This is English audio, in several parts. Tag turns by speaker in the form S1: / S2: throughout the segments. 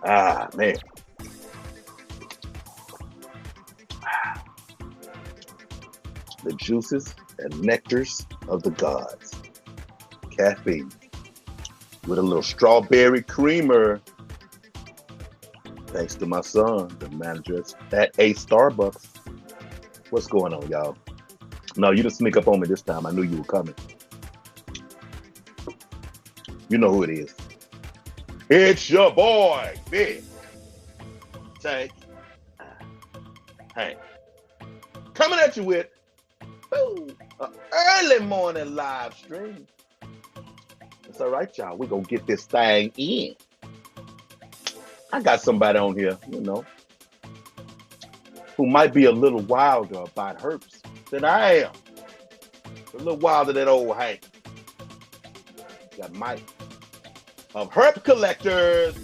S1: Ah, man. The juices and nectars of the gods. Caffeine with a little strawberry creamer. Thanks to my son, the manager at a Starbucks. What's going on, y'all? No, you didn't sneak up on me this time. I knew you were coming. You know who it is. It's your boy, Big Tank. Hey, coming at you with an early morning live stream. It's all right, y'all. We're going to get this thing in. I got somebody on here, who might be a little wilder about herps than I am. A little wilder than old Hank. Got Mike of HERP Collectors.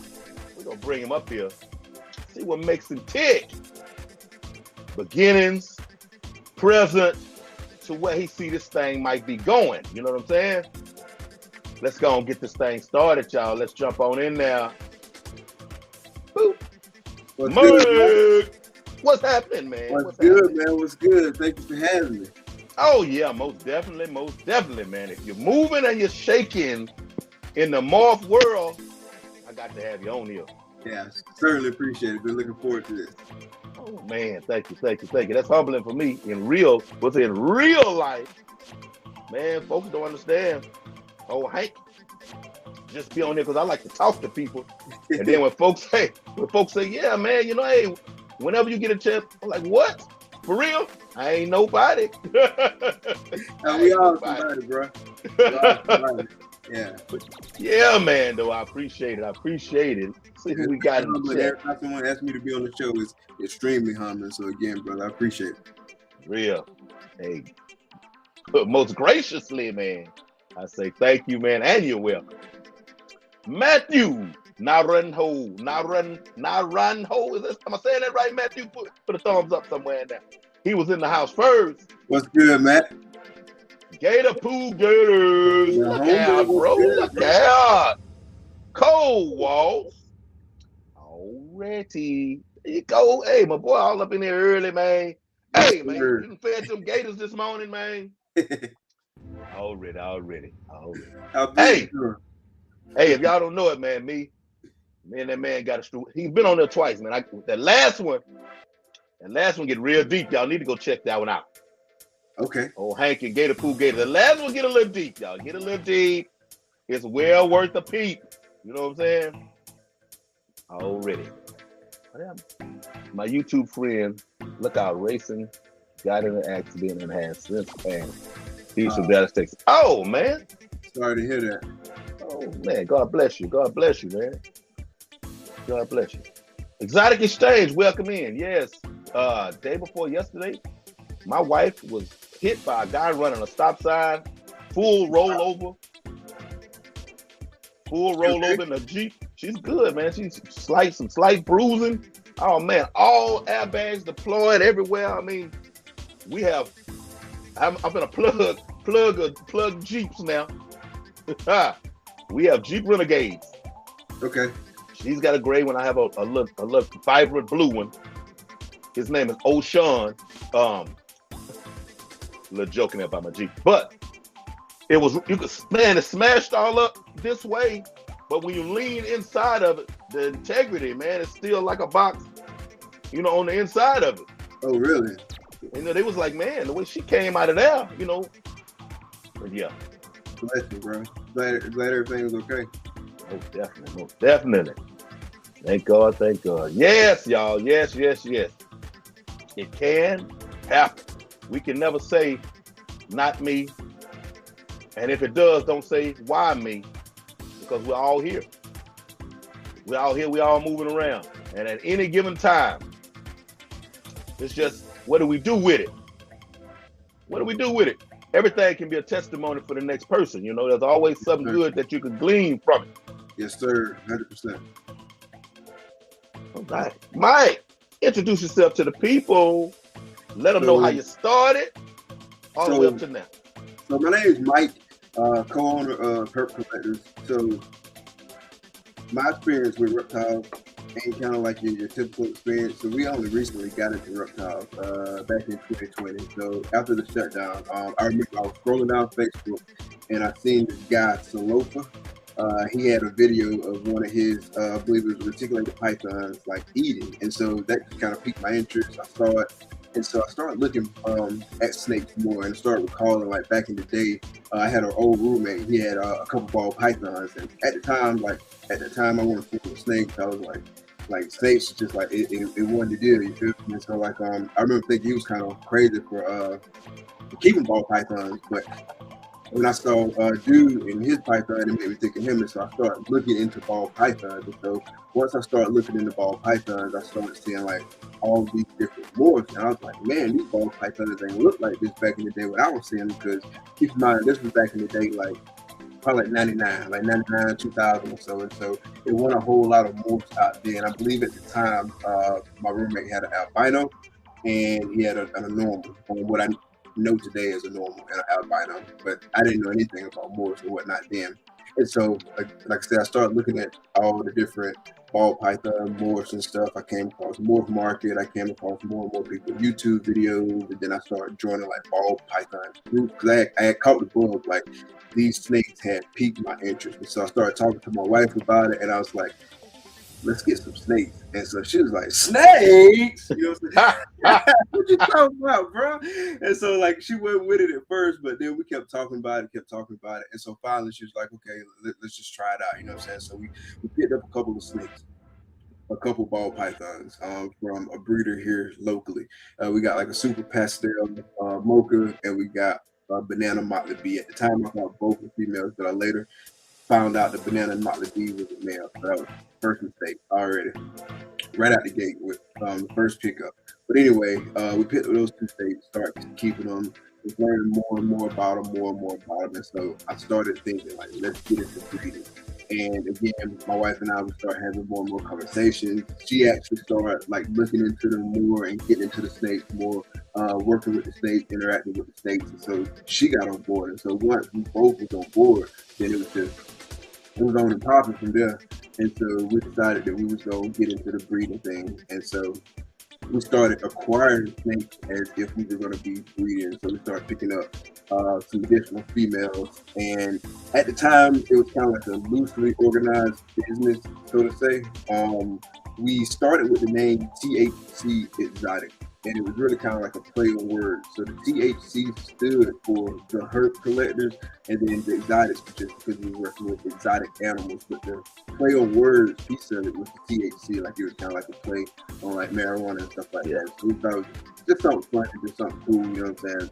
S1: We're going to bring him up here. See what makes him tick. Beginnings, present, to where he see this thing might be going. You know what I'm saying? Let's go and get this thing started, y'all. Let's jump on in there. Boop.
S2: What's good,
S1: Mike, what's happening, man?
S2: What's good, man? What's good? Thank you for having me.
S1: Oh, yeah, most definitely, man. If you're moving and you're shaking in the morph world, I got to have you on here.
S2: Yeah, certainly appreciate it. Been looking forward to this.
S1: Oh, man, thank you. That's humbling for me in real life. Man, folks don't understand. Oh, Hank, just be on there because I like to talk to people. And then when folks say, yeah, man, hey, whenever you get a chance, I'm like, what? For real? I ain't nobody.
S2: We all somebody, bro. Yeah.
S1: Yeah, man, though, I appreciate it. See who we got in the chat.
S2: Every time someone asks me to be on the show, is extremely humbling. So again, brother, I appreciate it.
S1: Real. Hey, most graciously, man, I say thank you, man, and you're welcome. Matthew Naranjo. Is this, am I saying that right, Matthew? Put a thumbs up somewhere in there. He was in the house first.
S2: What's good, Matt?
S1: Gator Poo Gators.
S2: Yeah,
S1: Look out, bro. Look out. Cold Walls. Already. There you go. Hey, my boy, all up in there early, man. Hey, man, you done fed them Gators this morning, man. Already. Hey, if y'all don't know it, man, me and that man got a he's been on there twice, man. That last one get real deep. Y'all need to go check that one out.
S2: Okay.
S1: Oh, Hank and Gator Poo Gator. The last one get a little deep, y'all. Get a little deep. It's well worth a peep. You know what I'm saying? Already. My YouTube friend, look out, racing, got in an accident and has since passed. He's from Dallas, Texas. Oh, man.
S2: Sorry to hear that.
S1: Oh, man. God bless you, man. God bless you. Exotic Exchange, welcome in. Yes. Day before yesterday, my wife was hit by a guy running a stop sign, full rollover in a Jeep. She's good, man. She's some slight bruising. Oh, man. All airbags deployed everywhere. I mean, I'm gonna plug Jeeps now. We have Jeep Renegades.
S2: Okay.
S1: She's got a gray one. I have a little vibrant blue one. His name is O'Shawn. A little joking about my Jeep, but it smashed all up this way. But when you lean inside of it, the integrity, man, it's still like a box, on the inside of it.
S2: Oh, really?
S1: They was like, man, the way she came out of there, But yeah.
S2: Bless you, bro. Glad everything was okay.
S1: Most definitely. Thank God. Yes, y'all. Yes. It can happen. We can never say, not me. And if it does, don't say, why me? Because we're all here. We're all moving around. And at any given time, it's just, what do we do with it? Everything can be a testimony for the next person. There's always something good that you can glean from it.
S2: Yes, sir. 100%.
S1: All right. Mike, introduce yourself to the people. Let them know how you started all the way up to now.
S2: So my name is Mike, co-owner of HERP Collectors. So my experience with reptiles ain't kind of like your typical experience. So we only recently got into reptiles back in 2020. So after the shutdown, I remember I was scrolling down Facebook and I seen this guy, Salofa. He had a video of one of his, I believe it was reticulated pythons, like eating. And so that just kind of piqued my interest. I saw it. And so I started looking at snakes more and started recalling, like back in the day, I had an old roommate. He had a couple ball pythons. And at the time I wanted to fool with snakes. I was like snakes, just like it wanted to deal, you feel me? And so like, I remember thinking he was kind of crazy for keeping ball pythons, but when I saw dude in his python, it made me think of him, and so I started looking into ball pythons. And so once I started looking into ball pythons, I started seeing like all these different morphs, and I was like, man, these ball pythons ain't look like this back in the day when I was seeing them. Because keep in mind, this was back in the day, like probably like 99, 2000 or so, and so it wasn't a whole lot of morphs out there. And I believe at the time, my roommate had an albino, and he had a normal, on what I know today as a normal and an albino, but I didn't know anything about morphs and whatnot then. And so, like I said, I started looking at all the different ball python morphs and stuff. I came across Morph Market. I came across more and more people YouTube videos, and then I started joining like ball python groups because I had caught the bug. Like these snakes had piqued my interest, and so I started talking to my wife about it, and I was like, let's get some snakes. And so she was like, snakes? You know what I'm saying? What you talking about, bro? And so like she went with it at first, but then we kept talking about it. And so finally she was like, okay, let's just try it out. You know what I'm saying? So we picked up a couple of snakes, a couple ball pythons from a breeder here locally. We got like a super pastel mocha, and we got banana motley bee. At the time, I thought both were females, but I later found out the banana motley bee was a male. So that was first mistake already, right out the gate with the first pickup. But anyway, we picked up those two snakes, started keeping them, was learning more and more about them. And so I started thinking, like, let's get into breeding. And again, my wife and I would start having more and more conversations. She actually started like looking into them more and getting into the snakes more, working with the snakes, interacting with the snakes. And so she got on board. And so once we both was on board, then it was on and popping from there. And so we decided that we was going to get into the breeding thing. And so we started acquiring snakes as if we were going to be breeding. So we started picking up some additional females. And at the time, it was kind of like a loosely organized business, so to say. We started with the name THC Exotic. And it was really kind of like a play on words. So the THC stood for the herp collectors, and then the exotics just because we were working with exotic animals. But the play on words piece of it was the THC, like it was kind of like a play on like marijuana and stuff like that. So we thought it was just something fun, just something cool, you know what I'm saying?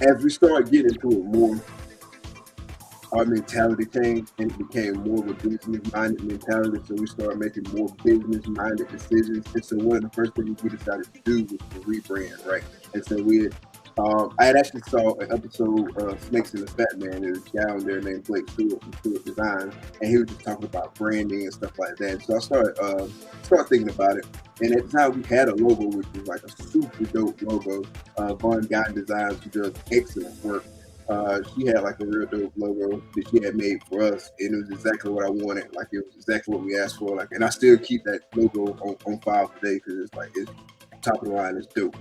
S2: As we started getting into it more, our mentality changed and it became more of a business-minded mentality. So we started making more business-minded decisions. And so one of the first things we decided to do was to rebrand, right? And so I had actually saw an episode of Snakes and the Fat Man. There was a guy on there named Blake Stewart from Stewart Design, and he was just talking about branding and stuff like that. So I started thinking about it. And at the time, we had a logo, which was like a super dope logo. Von Guy Designs, who does excellent work. She had like a real dope logo that she had made for us, and it was exactly what I wanted. Like it was exactly what we asked for. Like, and I still keep that logo on file today because it's top of the line, it's dope.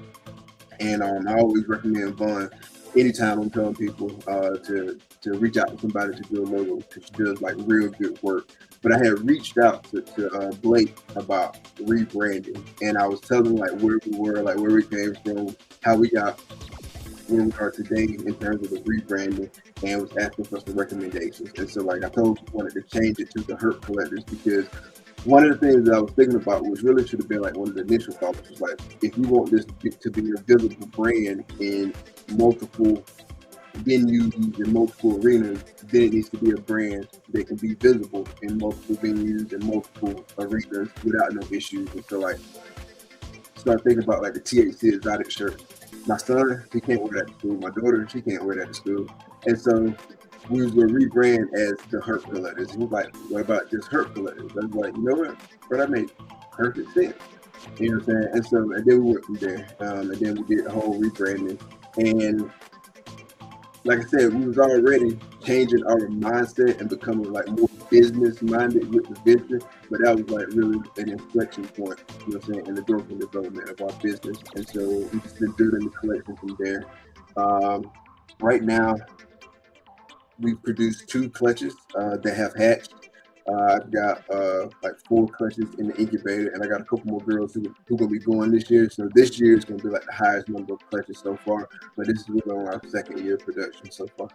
S2: And I always recommend Vaughn anytime I'm telling people to reach out to somebody to do a logo because she does like real good work. But I had reached out to Blake about rebranding, and I was telling like where we were, like where we came from, how we got where we are today in terms of the rebranding, and was asking for some recommendations. And so like I told you, I wanted to change it to the HERP collectors because one of the things that I was thinking about was really should have been like one of the initial thoughts was like, if you want this to be a visible brand in multiple venues and multiple arenas, then it needs to be a brand that can be visible in multiple venues and multiple arenas without no issues. And so like start thinking about like the THC exotic shirt. My son, he can't wear that to school. My daughter, she can't wear that to school. And so we was going to rebrand as the HERP collectors. He was like, what about just HERP collectors? I was like, you know what? But that made perfect sense. You know what I'm saying? And then we went from there. And then we did the whole rebranding. And like I said, we was already changing our mindset and becoming like more business minded with the venture, but that was like really an inflection point, you know what I'm saying, in the growth and development of our business. And so we've just been building the collection from there. Right now, we've produced 2 clutches that have hatched. I've got like 4 clutches in the incubator, and I got a couple more girls who gonna be going this year. So this year is gonna be like the highest number of clutches so far. But this is really on our 2nd year of production so far.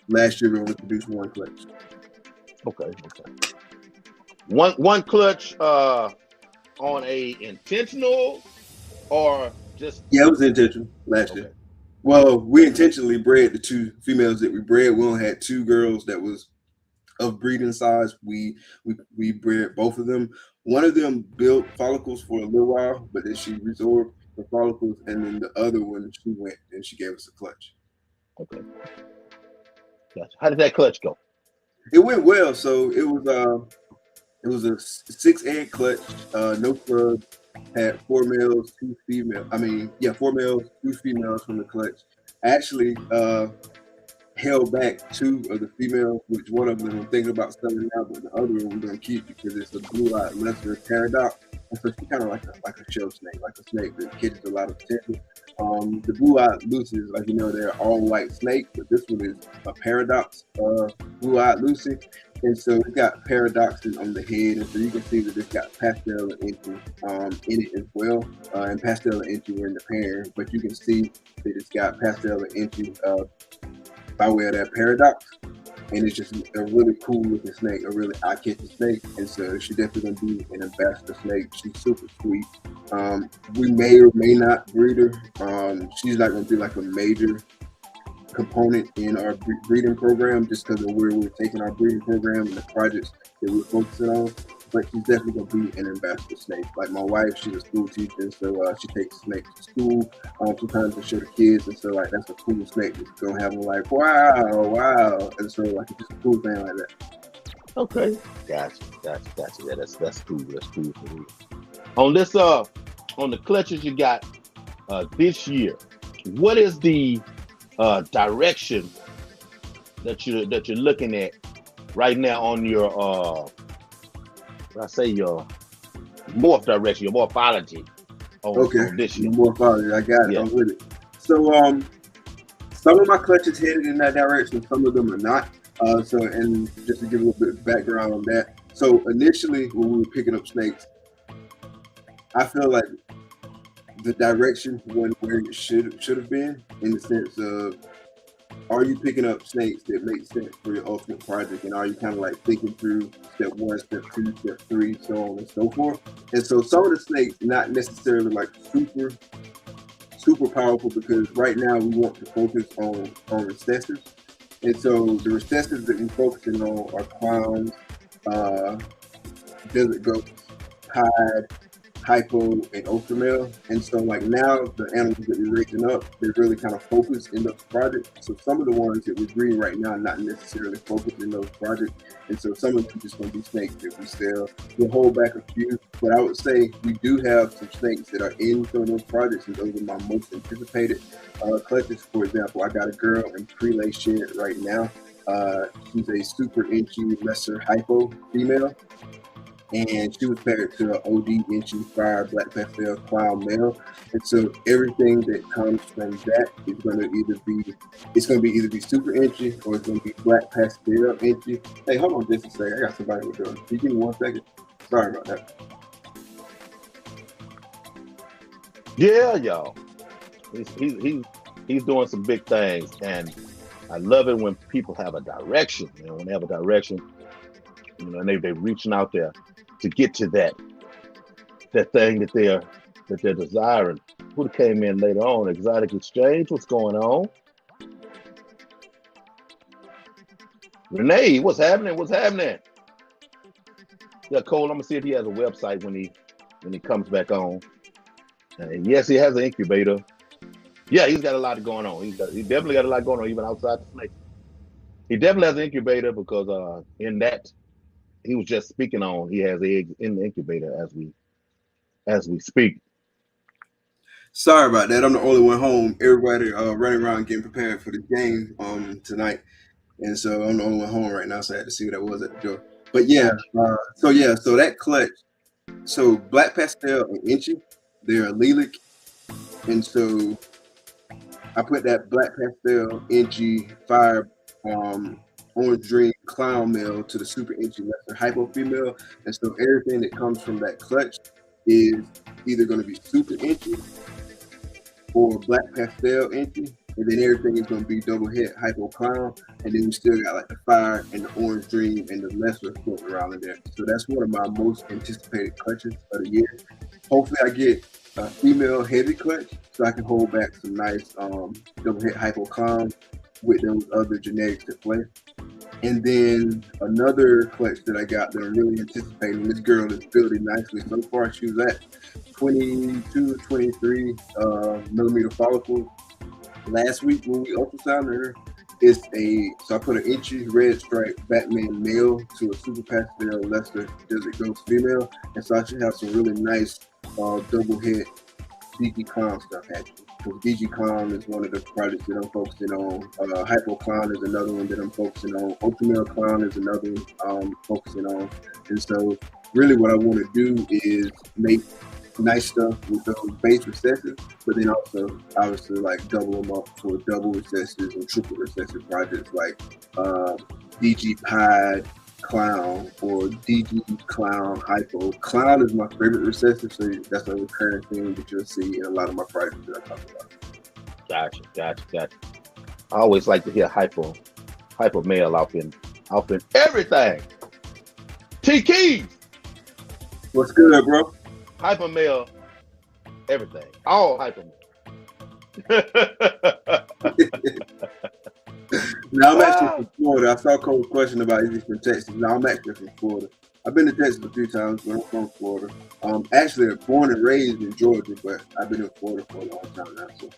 S2: Last year we only produced 1 clutch.
S1: Okay. One clutch on a intentional or just?
S2: Yeah, it was intentional last year. Well, we intentionally bred the 2 females that we bred. We only had 2 girls that was of breeding size. We bred both of them. One of them built follicles for a little while, but then she resorbed the follicles, and then the other one she went and she gave us a clutch.
S1: Okay. Gotcha. How did that clutch go?
S2: It went well. So it was a 6-egg clutch, no clubs. Had 4 males, 2 females. 4 males, 2 females from the clutch. Actually, held back 2 of the females, which one of them I'm thinking about selling now, but the other one we're gonna keep because it's a blue-eyed lesser paradox. And so she's kind of like a shell snake, like a snake that catches a lot of attention. The blue-eyed Lucy, like they're all white snake, but this one is a paradox, blue-eyed Lucy. And so it's got paradoxes on the head, and so you can see that it's got pastel and inchi in it as well. And pastel and inchi were in the pair, but you can see that it's got pastel and inchi by way of that paradox. And it's just a really cool looking snake, a really eye-catching snake. And so she's definitely gonna be an ambassador snake. She's super sweet. We may or may not breed her. She's not gonna be like a major component in our breeding program just because of where we're taking our breeding program and the projects that we're focusing on. But she's definitely gonna be an ambassador snake. Like my wife, she's a school teacher, so she takes snakes to school sometimes to show the kids, and so like that's a cool snake that's gonna have them like wow, and so like it's just a cool thing like that.
S1: Okay, gotcha. Yeah, that's cool. That's cool for me. On this on the clutches you got this year, what is the direction that you're looking at right now on your your morph direction, your morphology on this year?
S2: Morphology, I got it. I'm with it. So some of my clutches headed in that direction, some of them are not. And just to give a little bit of background on that. So initially when we were picking up snakes, I feel like the direction wasn't where it should have been, in the sense of, are you picking up snakes that make sense for your ultimate project, and are you kind of like thinking through step 1, step 2, step 3, so on and so forth. And so some of the snakes not necessarily like super powerful, because right now we want to focus on recessives. And so the recessives that we're focusing on are clowns, desert goats, tide, hypo, and ultra male. And so like now the animals that we're raising up, they're really kind of focused in those projects. So some of the ones that we're breeding right now are not necessarily focused in those projects. And so some of them just gonna be snakes that we sell. We'll hold back a few, but I would say we do have some snakes that are in some of those projects, and those are my most anticipated clutches. For example, I got a girl in prelay shed right now. She's a super inchy lesser hypo female, and she was paired to an OD inchy fire black pastel clown male. And so everything that comes from that is going to either be super inchy, or it's going to be black pastel inchy. Hey, hold on just a second. I got somebody with her. Can you give me 1 second? Sorry about that.
S1: Yeah, y'all. He's doing some big things, and I love it when people have a direction. When they have a direction, and they're reaching out there to get to that thing that they're desiring. Who came in later on? Exotic Exchange. What's going on? Renee, what's happening? Yeah, Cole. I'm gonna see if he has a website when he comes back on. And yes, he has an incubator. Yeah, he's got a lot going on. He definitely got a lot going on, even outside the snake. He definitely has an incubator, because in that he was just speaking on, he has eggs in the incubator as we speak.
S2: Sorry about that. I'm the only one home. Everybody running around getting prepared for the game tonight, and so I'm the only one home right now. So I had to see what that was at the door. But yeah, so that clutch. So Black Pastel and Inchy, they're allelic, and so I put that Black Pastel Inchy Fire Orange Dream Clown male to the Super Inchy Lesser Hypo female, and so everything that comes from that clutch is either going to be Super Inchy or Black Pastel Inchy, and then everything is going to be double hit Hypo Clown, and then we still got like the Fire and the Orange Dream and the Lesser floating around in there. So that's one of my most anticipated clutches of the year. Hopefully I get a female heavy clutch so I can hold back some nice double hit Hypo Clown with those other genetics at play. And then another clutch that I got that I'm really anticipating, this girl is building nicely. So far, she was at 22, 23 millimeter follicles. Last week when we ultrasounded her, so I put an Inchy red stripe Batman male to a Super Pastel Lester Desert Ghost female. And so I should have some really nice double hit DG Clown stuff happening. Because DG Clown is one of the projects that I'm focusing on. Hypo Clown is another one that I'm focusing on. Ultramale Clown is another one I'm focusing on. And so really what I want to do is make nice stuff with those base recessives, but then also obviously like double them up for double recessives and triple recessive projects like DG Pied Clown or DG Clown Hypo. Clown is my favorite recessive, so that's a recurring thing that you'll see in a lot of my projects that I talk about.
S1: Gotcha. I always like to hear hypo male off in everything. T Keys.
S2: What's good, bro?
S1: Hyper male, everything. All hyper male.
S2: Now I'm actually from Florida. I saw Cole's question about is he from Texas. Now I'm actually from Florida. I've been to Texas a few times, but I'm from Florida. Actually born and raised in Georgia, but I've been in Florida for a long time now. So.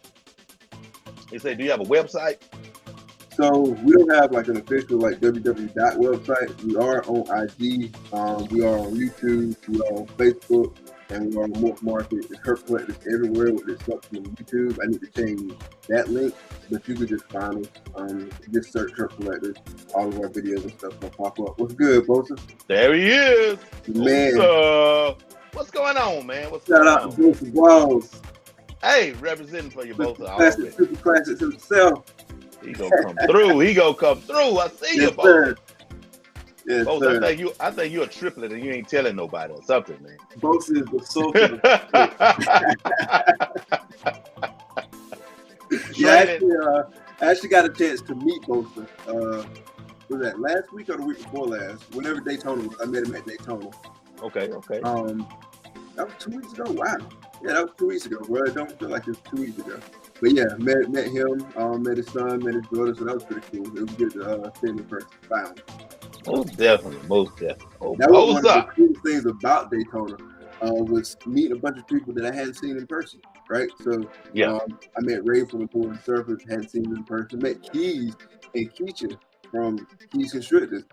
S1: You say, do you have a website?
S2: So we don't have like an official like www website. We are on IG. We are on YouTube. We are on Facebook. And we are on Morph Market. It's HERP Collectors everywhere with this stuff from YouTube. I need to change that link, but you could just find us. Just search HERP Collectors. All of our videos and stuff will pop up. What's good, Bosa?
S1: There he is.
S2: Man.
S1: What's going on, man?
S2: Shout out to Bosa Walls.
S1: Hey, representing for you, Bosa.
S2: Super classics himself.
S1: He gonna come through. I see you, Bosa. Yes, Bosa, I think you're a triplet and you ain't telling nobody or something, man.
S2: Bosa is the soul. Yeah, I actually got a chance to meet Bosa. Was that last week or the week before last? Whenever Daytona was, I met him at Daytona.
S1: Okay.
S2: That was 2 weeks ago. Wow. Yeah, that was 2 weeks ago, bro. I don't feel like it was 2 weeks ago. But yeah, met him, met his son, met his daughter, so that was pretty cool. It was good to see him in person. Found.
S1: Most definitely.
S2: That was one of the cool things about Daytona was meeting a bunch of people that I hadn't seen in person, right? So I met Ray from the Board Surfers, hadn't seen him in person. Met Keys and Keisha from Keys Constructors.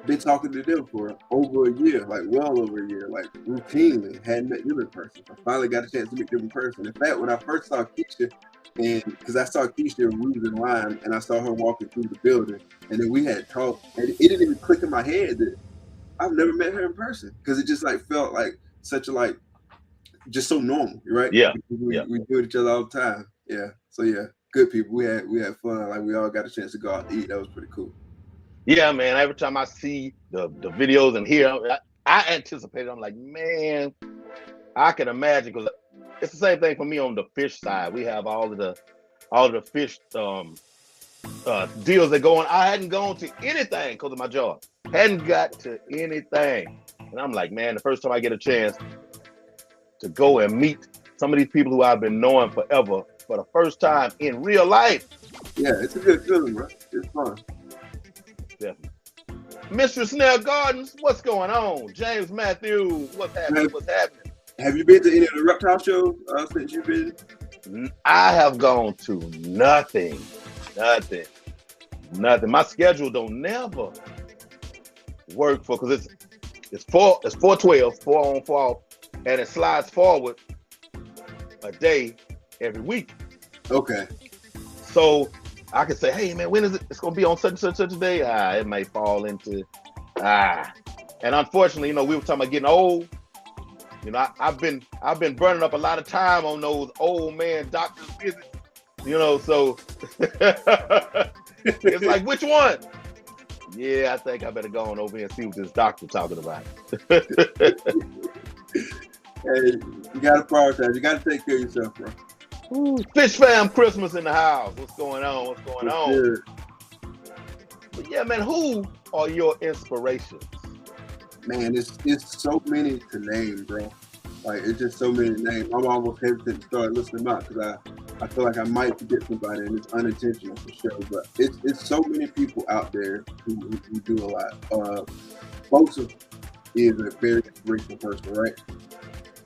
S2: Been talking to them for over a year, like well over a year, like routinely. Hadn't met them in person. I finally got a chance to meet them in person. In fact, when I first saw Keisha, and because I saw Keisha and we was in line, and I saw her walking through the building, and then we had talked, and it didn't even click in my head that I've never met her in person because it just like felt like such a like just so normal, right?
S1: Yeah.
S2: We do it each other all the time. Yeah. So yeah, good people. We had fun. Like we all got a chance to go out to eat. That was pretty cool.
S1: Yeah, man. Every time I see the videos and hear, I anticipate. I'm like, man, I can imagine because it's the same thing for me on the fish side. We have all of the fish deals that go on. I hadn't gone to anything because of my job. Hadn't got to anything, and I'm like, man, the first time I get a chance to go and meet some of these people who I've been knowing forever for the first time in real life.
S2: Yeah, it's a good feeling, bro. It's fun.
S1: Definitely. Mr. Snell Gardens, what's going on? James Matthews, what's happening?
S2: Have you been to any of the reptile shows since you've been?
S1: I have gone to nothing. My schedule don't never work for because it's 4/12, 4 on 4 off, and it slides forward a day every week.
S2: Okay.
S1: So I can say, hey man, when is it? It's gonna be on such and such a day. It may fall into and unfortunately, we were talking about getting old. I've been burning up a lot of time on those old man doctor's visits. So it's like, which one? Yeah, I think I better go on over here and see what this doctor talking about.
S2: Hey, you gotta prioritize. You gotta take care of yourself, bro.
S1: Ooh, Fish Fam Christmas in the house. What's going on? What's going on?
S2: Sure.
S1: But yeah, man, who are your inspirations?
S2: Man, it's so many to name, bro. Like, it's just so many names. I'm almost hesitant to start listing them out because I feel like I might forget somebody, and it's unintentional for sure. But it's so many people out there who do a lot. Bosa is a very inspirational person, right?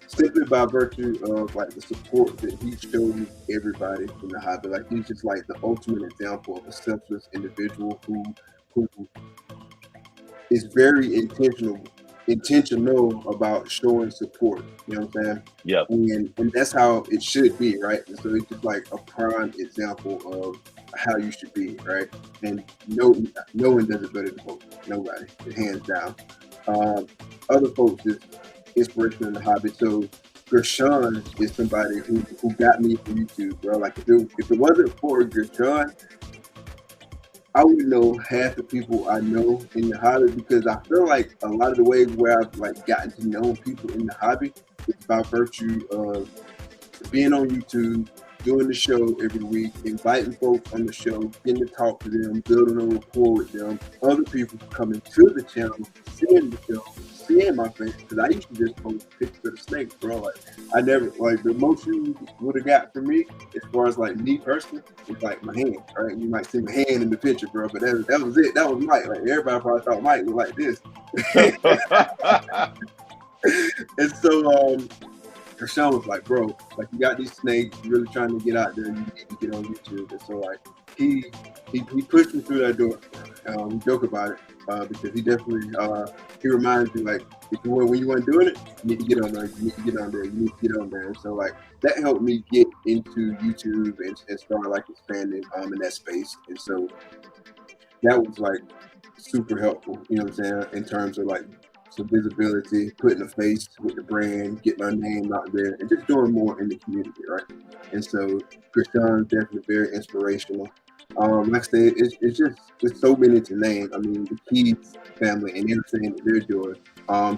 S2: Simply by virtue of like the support that he showed everybody in the hobby. Like, he's just like the ultimate example of a selfless individual who is very intentional about showing support. You know what I'm saying?
S1: Yep.
S2: And that's how it should be, right? And so it's just like a prime example of how you should be, right? And no one does it better than folks. Nobody, hands down. Other folks is inspiration in the hobby. So Gershon is somebody who got me to YouTube, bro. Like, if it wasn't for Gershon, I wouldn't know half the people I know in the hobby, because I feel like a lot of the ways where I've like gotten to know people in the hobby is by virtue of being on YouTube, doing the show every week, inviting folks on the show, getting to talk to them, building a rapport with them, other people coming to the channel, seeing the show, seeing my face, because I used to just post pictures of the snakes, bro. Like, I never, like, the most you would have got from me, as far as like me personally, is like my hand, right? You might see my hand in the picture, bro, but that was it. That was Mike. Like, everybody probably thought Mike was like this. And so, Gershon was like, bro, like, you got these snakes, you're really trying to get out there, you need to get on YouTube. And so, like, he pushed me through that door. We joke about it because he definitely he reminds me, like, when you weren't doing it, you need to get on there, you need to get on there, you need to get on there. And so, like, that helped me get into YouTube and start like expanding in that space. And so that was like super helpful, you know what I'm saying, in terms of like some visibility, putting a face with the brand, getting our name out there, and just doing more in the community, right? And so Gershon's definitely very inspirational. Like I said, it's so many to name. I mean, the Keys family and everything that they're doing,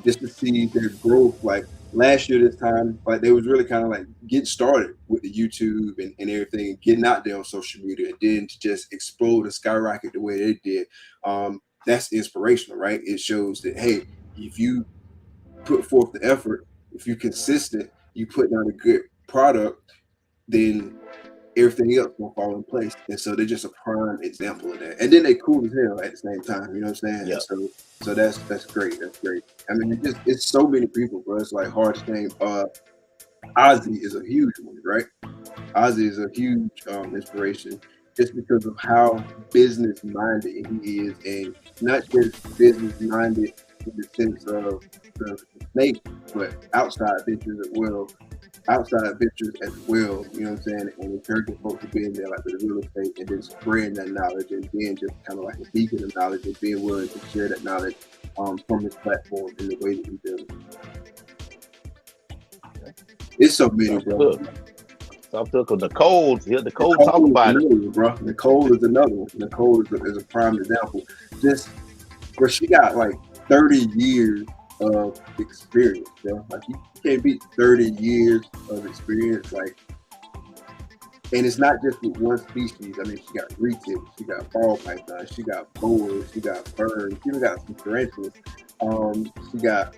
S2: just to see their growth. Like, last year this time, like, they was really kind of like getting started with the YouTube and everything, getting out there on social media, and then to just explode and skyrocket the way they did. That's inspirational, right? It shows that, hey, if you put forth the effort, if you're consistent, you put down a good product, then everything else will fall in place. And so they're just a prime example of that. And then they cool as hell at the same time, you know what I'm saying?
S1: Yep.
S2: So that's great. That's great. I mean, it's so many people, bro. It's like hard to name. Ozzy is a huge one, right? Ozzy is a huge inspiration, just because of how business minded he is, and not just business minded in the sense of the snake, but outside ventures as well. You know what I'm saying? And encouraging folks to be in there, like, with the real estate, and then spreading that knowledge, and being just kind of like a beacon of knowledge, and being willing to share that knowledge from his platform in the way that he does. It's so many, bro.
S1: Nicole talk about it,
S2: bro. Nicole is another one. Nicole is a prime example. Just where she got like 30 years of experience, bro. Like, you can't beat 30 years of experience, like. And it's not just with one species. I mean, she got retips, she got ball pythons, she got boas, she got ferns, she even got some tarantulas. She got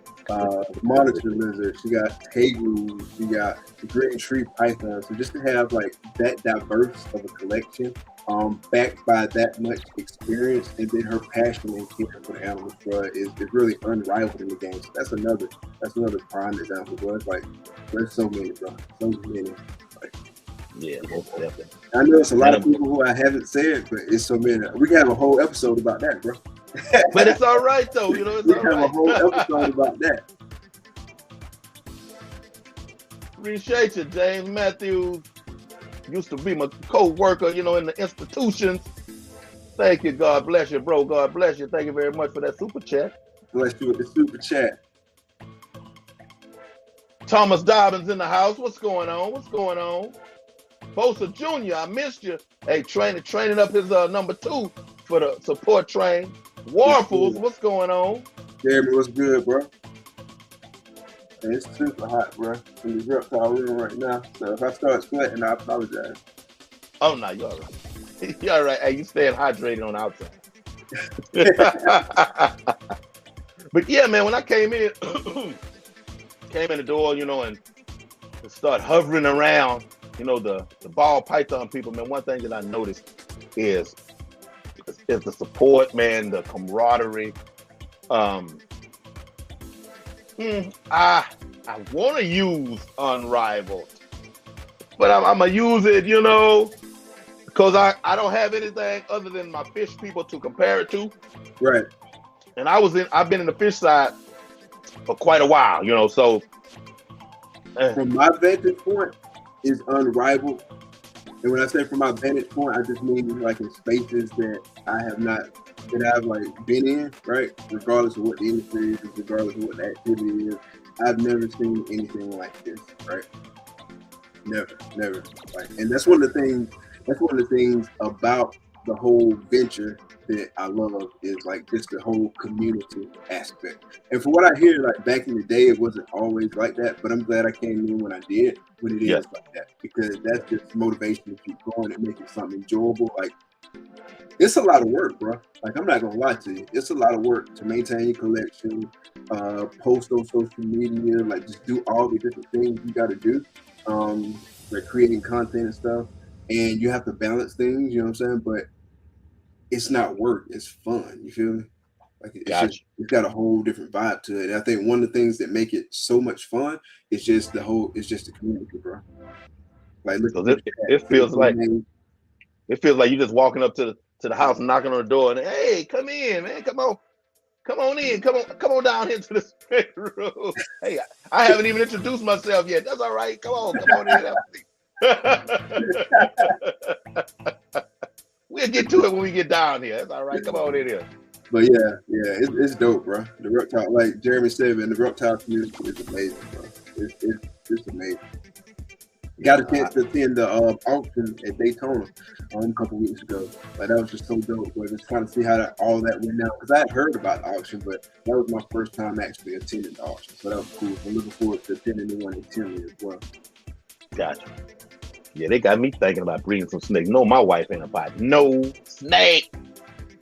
S2: monitor lizard, she got tegus, she got the green tree python. So just to have like that diverse of a collection, backed by that much experience, and then her passion and care for the animals, bro, is really unrivaled in the game. So that's another prime example, bro. It's like, there's so many, bro. So many. Like,
S1: yeah, most definitely.
S2: I know it's a lot of people who I haven't said, but it's so many. We can have a whole episode about that, bro.
S1: But it's all right, though. You know, it's
S2: we
S1: all
S2: can
S1: right.
S2: have a whole episode about that.
S1: Appreciate you, James Matthews. used to be my co-worker, you know, in the institutions. Thank you. God bless you, bro. God bless you. Thank you very much for that super chat.
S2: Bless you with the super chat.
S1: Thomas Dobbins in the house. What's going on? What's going on? Bosa Jr., I missed you. Hey, training up his number 2 for the support train. Warfels, what's going on?
S2: Jeremy, what's good, bro? And it's super hot, bro, in this reptile room right now. So if I start sweating, I apologize.
S1: Oh, no, you're all right. You're all right. Hey, you staying hydrated on the outside. But yeah, man, when I came in the door, you know, and start hovering around, you know, the ball python people, man, one thing that I noticed is the support, man, the camaraderie. I want to use unrivaled, but I'm gonna use it, you know, because I don't have anything other than my fish people to compare it to.
S2: Right.
S1: And I've been in the fish side for quite a while, you know, so
S2: from my vantage point is unrivaled. And when I say from my vantage point, I just mean like in spaces that I've like been in, right? Regardless of what the industry is, regardless of what the activity is, I've never seen anything like this, right? Never. Like, and that's one of the things about the whole venture that I love is like just the whole community aspect. And from what I hear, like back in the day, it wasn't always like that, but I'm glad I came in when I did, when it is like that, because that's just motivation to keep going and making something enjoyable. Like, it's a lot of work, bro. Like, I'm not gonna lie to you. It's a lot of work to maintain your collection, post on social media, like just do all the different things you gotta do. Like creating content and stuff. And you have to balance things, you know what I'm saying? But it's not work, it's fun. You feel me? Like it's got a whole different vibe to it. And I think one of the things that make it so much fun is just the community, bro. Like
S1: it feels like you're just walking up to the house and knocking on the door and, hey, come in, man, come on in, come on down here to the bedroom. Hey, I haven't even introduced myself yet. That's all right. Come on in. We'll get to it when we get down here. That's all right. Come on in here.
S2: But yeah, it's dope, bro. The reptile, like Jeremy said, man, the reptile community is amazing, bro. It's amazing. Got a chance to attend the auction at Daytona a couple weeks ago. Like, that was just so dope, bro. Just trying to see how all that went down. Because I had heard about the auction, but that was my first time actually attending the auction. So that was cool. I'm looking forward to attending the one in Tinley as well.
S1: Gotcha. Yeah, they got me thinking about breeding some snakes. No, my wife ain't about no snake.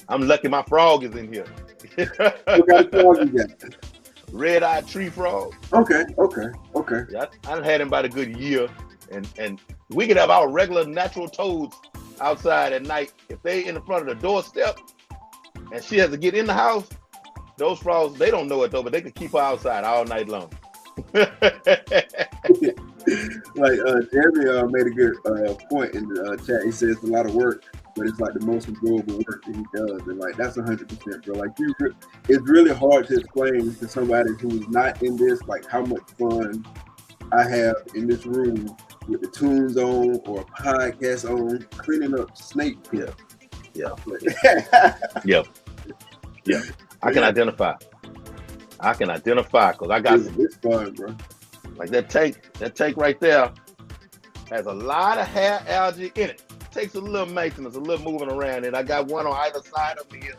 S1: I'm lucky my frog is in here.
S2: What kind of frog you got?
S1: Red-eyed tree frog.
S2: Okay.
S1: Yeah, I done had him about a good year. And we could have our regular natural toads outside at night. If they in the front of the doorstep and she has to get in the house, those frogs, they don't know it though, but they could keep her outside all night long.
S2: Like Jeremy made a good point in the chat. He says it's a lot of work, but it's like the most enjoyable work that he does, and like that's 100%, bro. Like it's really hard to explain to somebody who's not in this, like how much fun I have in this room with the tunes on or a podcast on, cleaning up snake pit.
S1: Yeah. I can identify because I got
S2: it's fun, bro.
S1: Like that tank right there has a lot of hair algae in it. Takes a little maintenance, a little moving around, and I got one on either side of me here.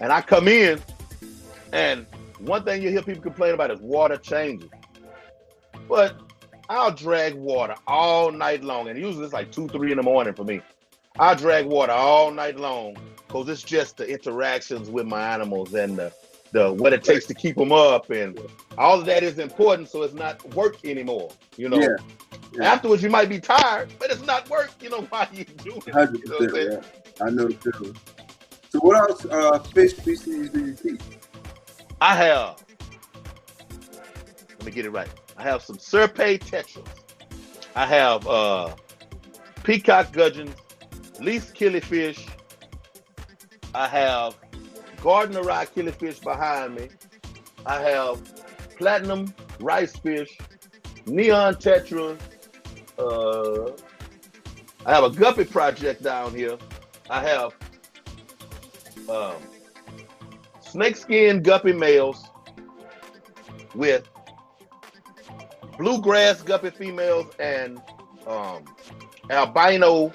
S1: And I come in, and one thing you hear people complain about is water changes. But I'll drag water all night long, and usually it's like 2, 3 in the morning for me. I drag water all night long because it's just the interactions with my animals and the what it takes to keep them up, and all of that is important. So it's not work anymore, you know. Yeah. Afterwards, you might be tired, but it's not work. You know why you do it.
S2: 100%. You know yeah. I know the feeling. So what else fish species do you keep?
S1: I have. Let me get it right. I have some Serpae tetras. I have peacock gudgeons, least killifish. I have gardener rye killifish behind me. I have platinum rice fish, neon tetras, I have a guppy project down here. I have um, snakeskin guppy males with bluegrass guppy females and um, albino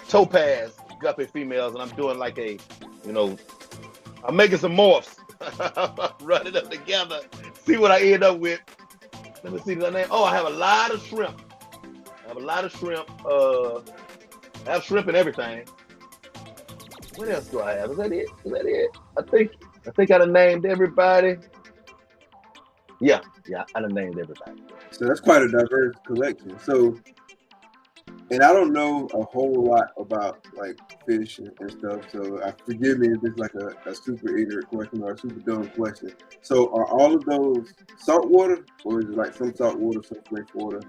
S1: topaz guppy females, and I'm doing like you know, I'm making some morphs, running them together, see what I end up with. Let me see the name. Oh, I have a lot of shrimp. I have a lot of shrimp. I have shrimp and everything. What else do I have? Is that it? Is that it? I think I done named everybody. Yeah, I done named everybody.
S2: So that's quite a diverse collection. So, and I don't know a whole lot about like fish and stuff. So forgive me if it's like a super ignorant question or a super dumb question. So are all of those saltwater, or is it like some saltwater, some freshwater?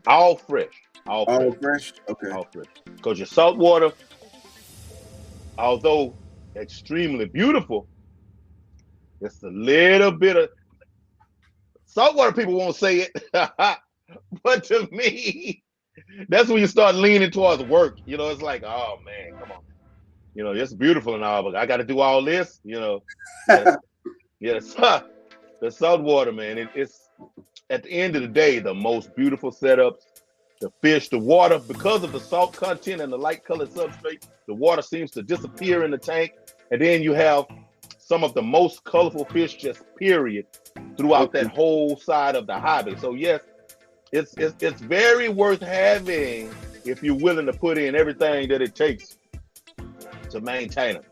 S1: All fresh. All fresh.
S2: All fresh? Okay.
S1: All fresh. Because your saltwater, although extremely beautiful, it's a little bit of saltwater. People won't say it, but to me, that's when you start leaning towards work. You know, it's like, oh man, come on. You know, it's beautiful and all, but I got to do all this. You know, yeah, the saltwater, man. It's at the end of the day the most beautiful setups. The fish, the water, because of the salt content and the light colored substrate, the water seems to disappear in the tank, and then you have some of the most colorful fish, just period, throughout that whole side of the hobby. So yes, it's very worth having if you're willing to put in everything that it takes to maintain them.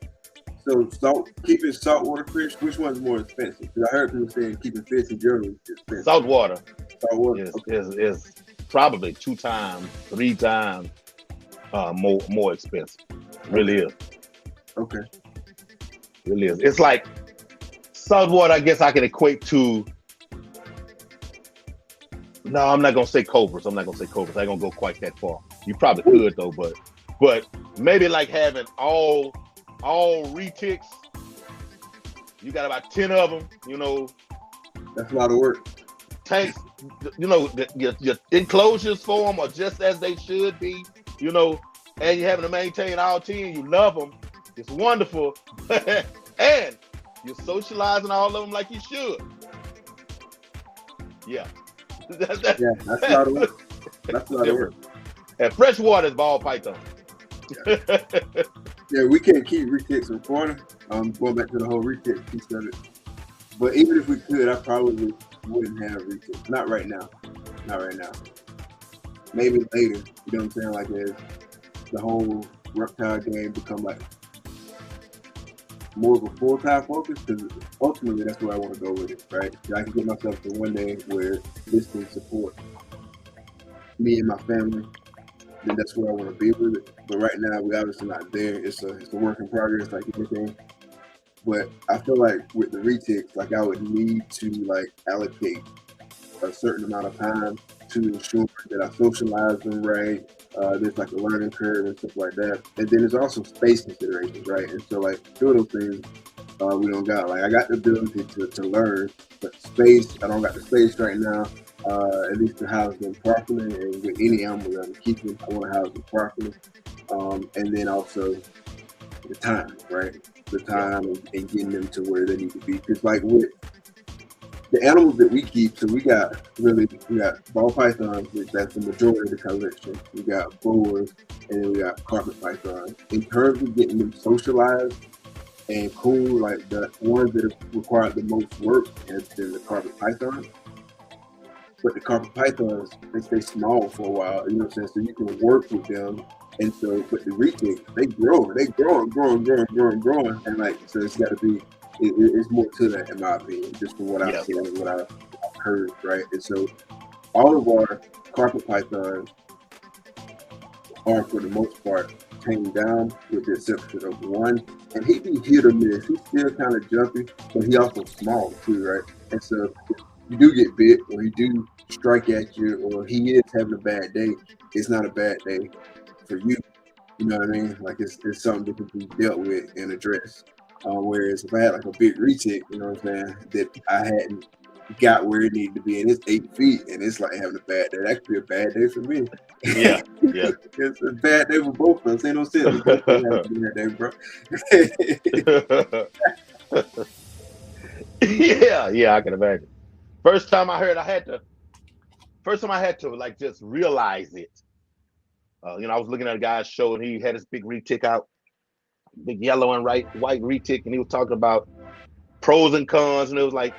S2: So keeping saltwater fish, which one's more expensive? Because I heard people saying keeping fish in general is expensive.
S1: Saltwater
S2: Saltwater
S1: is probably 2 times, 3 times more expensive. It really is.
S2: Okay.
S1: Really is. It's like saltwater. I guess I can equate to. No, I'm not gonna say cobras. I'm not gonna say cobras. I ain't gonna go quite that far. You probably could though, but maybe like having all retics. You got about 10 of them. You know,
S2: that's a lot of work.
S1: Tanks. You know, your enclosures for them are just as they should be. You know, and you're having to maintain all 10. You love them. It's wonderful, and you're socializing all of them like you should. Yeah.
S2: That's a lot of work. That's a lot of work.
S1: And freshwater is ball python.
S2: Yeah, we can't keep retics in Florida. Going back to the whole retic piece of it. But even if we could, I probably wouldn't have retics. Not right now. Not right now. Maybe later. You know what I'm saying? Like as the whole reptile game become like more of a full-time focus, because ultimately that's where I want to go with it, right? I can get myself to one day where this can support me and my family, then that's where I want to be with it. But right now, we're obviously not there. It's a work in progress, like anything. But I feel like with the retics, like I would need to like allocate a certain amount of time to ensure that I socialize them right. There's like a learning curve and stuff like that. And then there's also space considerations, right? And so like two of those things we don't got. Like I got the ability to learn, but space, I don't got the space right now, at least to house them properly. And with any animal that I'm keeping, I want to house them properly. And then also the time, right? The time and getting them to where they need to be. Because like with the animals that we keep, so we got ball pythons, which that's the majority of the collection. We got boas, and then we got carpet pythons. In terms of getting them socialized and cool, like the ones that have required the most work has been the carpet pythons. But the carpet pythons, they stay small for a while, you know what I'm saying? So you can work with them. And so, but the retics, they grow and growing. And like, so it's got to be, it's more to that, in my opinion, just from what I've seen and what I've heard, right? And so, all of our carpet pythons are, for the most part, tamed down, with the exception of one. And he be hit or miss. He's still kind of jumpy, but he also small too, right? And so, if you do get bit, or he do strike at you, or he is having a bad day, it's not a bad day for you. You know what I mean? Like it's something that can be dealt with and addressed. Whereas if I had like a big retic, you know what I'm saying, that I hadn't got where it needed to be, and it's 8 feet, and it's like having a bad day. That could be a bad day for me.
S1: Yeah, yeah.
S2: It's a bad day for both of us. Ain't no sense. We both having a bad day, bro.
S1: Yeah, I can imagine. First time I had to like just realize it. I was looking at a guy's show and he had his big retic out, big yellow and white retic, and he was talking about pros and cons, and it was like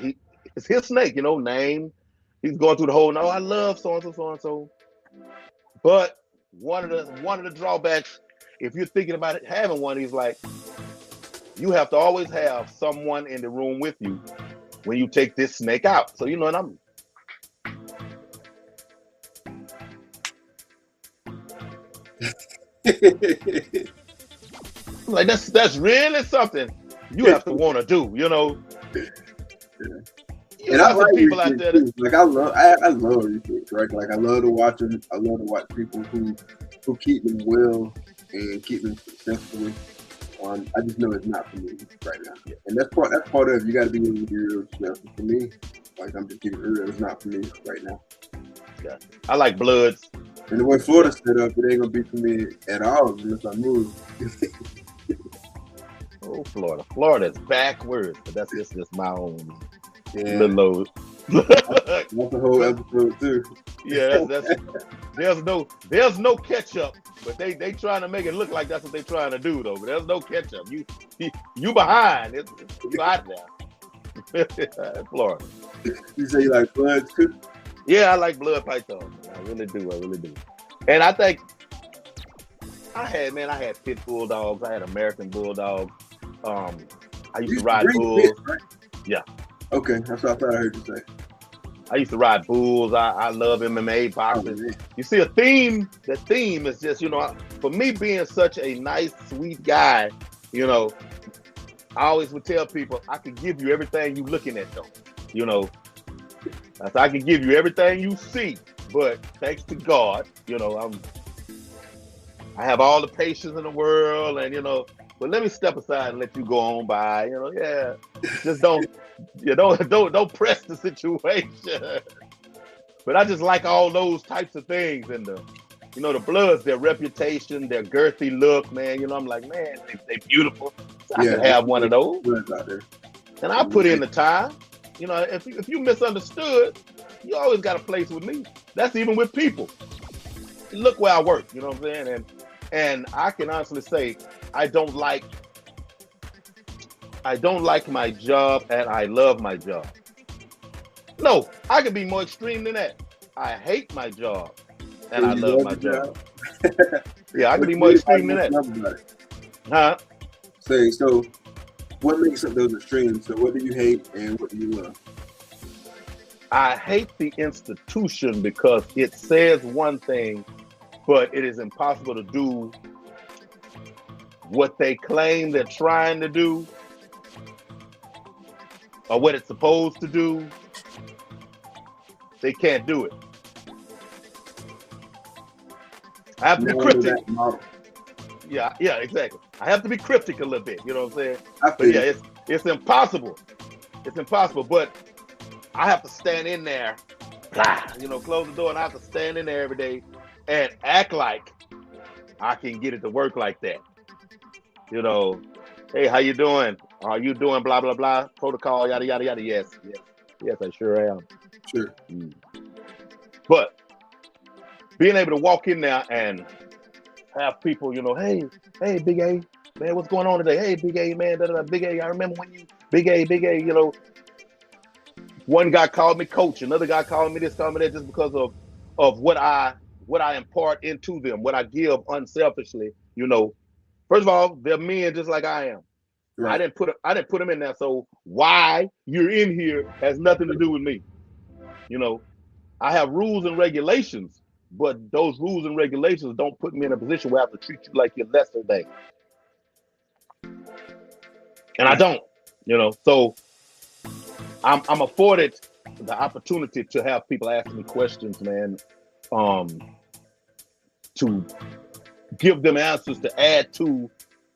S1: it's his snake, name. He's going through the whole. No, I love so and so, so and so. But one of the drawbacks, if you're thinking about it, having one, he's like, you have to always have someone in the room with you when you take this snake out. So and I'm. Like that's really something you have to want to do,
S2: And I like people out there too. Like I love research, right? Like I love to watch them. I love to watch people who keep them well and keep them successfully. I just know it's not for me right now, and that's part of it. You got to be willing to be real successful. For me, like I'm just keeping it real. It's not for me right now.
S1: Yeah. I like bloods.
S2: And the way Florida's set up, it ain't gonna be for me at all unless I move.
S1: Oh, Florida's backwards, but that's just my own little load.
S2: That's a whole episode too.
S1: Yeah, there's no catch up, but they trying to make it look like that's what they trying to do though. But there's no catch up. You behind. You out there. Florida.
S2: You say you like bloods too?
S1: Yeah, I like blood python. I really do. And I think I had pit bulldogs. I had American bulldogs. I used to ride bulls.
S2: Pit, right?
S1: Yeah.
S2: Okay, that's what I thought I heard you say.
S1: I used to ride bulls. I love MMA, boxing. You see a theme. The theme is just, for me being such a nice, sweet guy, I always would tell people I could give you everything you looking at though. I can give you everything you see, but thanks to God, I have all the patience in the world, and but let me step aside and let you go on by. Just don't press the situation. But I just like all those types of things, and the bloods, their reputation, their girthy look, man. I'm like, man, they beautiful. So I can have one of those, and I put in the time. If you misunderstood, you always got a place with me. That's even with people. Look where I work, you know what I'm saying? And I can honestly say I don't like my job, and I love my job. No, I can be more extreme than that. I hate my job, and I love my job. Yeah, I can be more extreme than that. Huh?
S2: So what makes up those extremes? So what do you hate and what do you love?
S1: I hate the institution because it says one thing, but it is impossible to do what they claim they're trying to do or what it's supposed to do. They can't do it. I have to be cryptic. Yeah, exactly. I have to be cryptic a little bit, you know what I'm saying? But yeah, it's impossible. It's impossible, but I have to stand in there, close the door, and I have to stand in there every day and act like I can get it to work like that. Hey, how you doing? Are you doing blah, blah, blah, protocol, yada, yada, yada. Yes, I sure am.
S2: Sure.
S1: But being able to walk in there and have people, hey, Big A, man, what's going on today? Hey, Big A, man, Big A, I remember when you, Big A, one guy called me coach, another guy called me this, called me that, just because of what I impart into them, what I give unselfishly. First of all, they're men just like I am. Right. I didn't put them in there. So why you're in here has nothing to do with me. I have rules and regulations, but those rules and regulations don't put me in a position where I have to treat you like you're lesser than. And I don't, so I'm afforded the opportunity to have people ask me questions, man, to give them answers to add to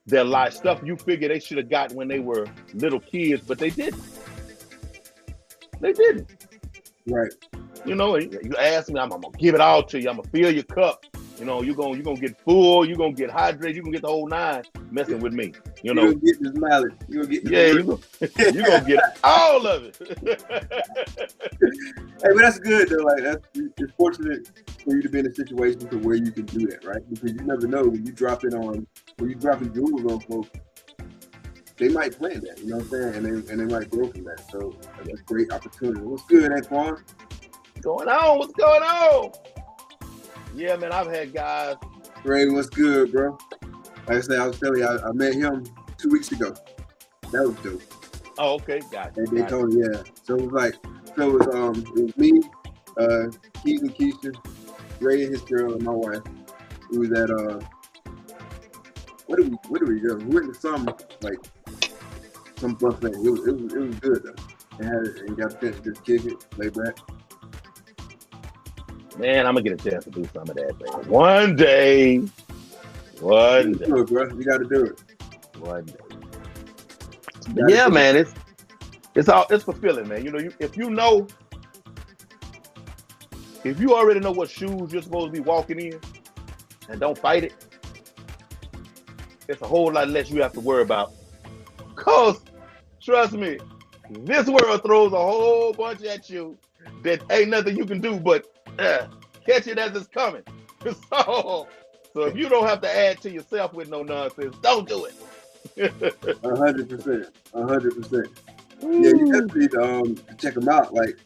S1: their life, stuff you figure they should have got when they were little kids, but they didn't.
S2: Right.
S1: You know, you ask me, I'm gonna give it all to you. I'm gonna fill your cup. You know, you're gonna get full. You're gonna get hydrated. You're gonna get the whole nine messing with me. You know,
S2: You're gonna get this mileage. You're gonna get this
S1: yeah, you gonna get all of it.
S2: Hey, but that's good though. Like it's fortunate for you to be in a situation to where you can do that, right? Because you never know when you dropping jewels on folks, they might plan that. You know what I'm saying? And they might grow from that. So that's a great opportunity. What's good, Antoine?
S1: What's going on? What's going on? Yeah, man, I've had guys.
S2: Ray, what's good, bro? Like I said, I was telling you, I met him 2 weeks ago. That was dope.
S1: Oh, okay, got it.
S2: And they told me, yeah. So it was me, Keith and Keisha, Ray and his girl, and my wife. We was at where do we go? We went to some buffet. It was good though. And got a chance to just kick it, lay back.
S1: Man, I'm gonna get a chance to do some of that, man. One day.
S2: Do it, bro. You got to do it.
S1: One day. Yeah, man, it's fulfilling, man. You know, if you already know what shoes you're supposed to be walking in, and don't fight it, it's a whole lot less you have to worry about. Cause trust me, this world throws a whole bunch at you that ain't nothing you can do but catch it as it's coming. So if you don't have to add to yourself with no nonsense, don't do it.
S2: 100%. 100%. Yeah, you definitely need to check them out. Like,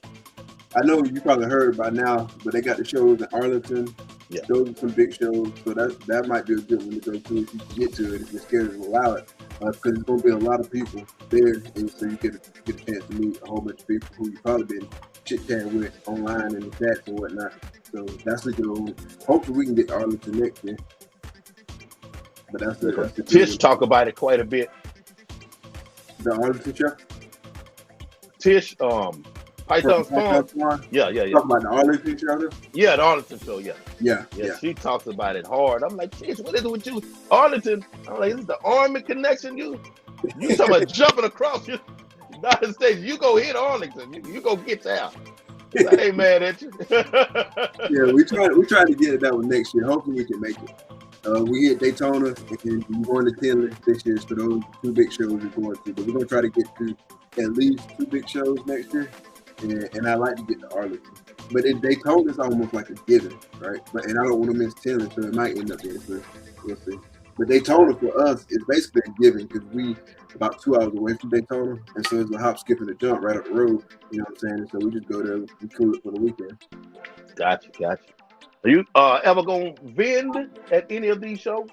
S2: I know you probably heard by now, but they got the shows in Arlington.
S1: Yeah.
S2: Those are some big shows, so that might be a good one to go to if you can get to it, if your schedule allow it. Because there's going to be a lot of people there, and so you get a chance to meet a whole bunch of people who you've probably been chit-chatting with online and the chats and whatnot. So that's the goal. Hopefully we can get to Arlington next year. But that's the
S1: Tish talk about it quite a bit.
S2: The Arlington show?
S1: Tish, Python's Farm. Yeah.
S2: Talk about the Arlington show?
S1: Yeah, the Arlington show, yeah.
S2: Yeah.
S1: She talks about it hard. I'm like, Tish, what is it with you? Arlington? I'm like, this is the Army connection. You talking about jumping across the United States. You go hit Arlington. You go get there. I ain't mad at you.
S2: Yeah, we try to get it that one next year. Hopefully we can make it. We hit Daytona and we're going to Tinley this year, so those two big shows we're going to. But we're going to try to get to at least two big shows next year. And I like to get to Arlington. But Daytona's almost like a given, right? And I don't want to miss Tinley, so it might end up being first. We'll see. But Daytona for us is basically a given because we about 2 hours away from Daytona, and so it's a hop, skip, and a jump right up the road. You know what I'm saying? And so we just go there and cool it for the weekend.
S1: Gotcha. Are you ever gonna vend at any of these shows?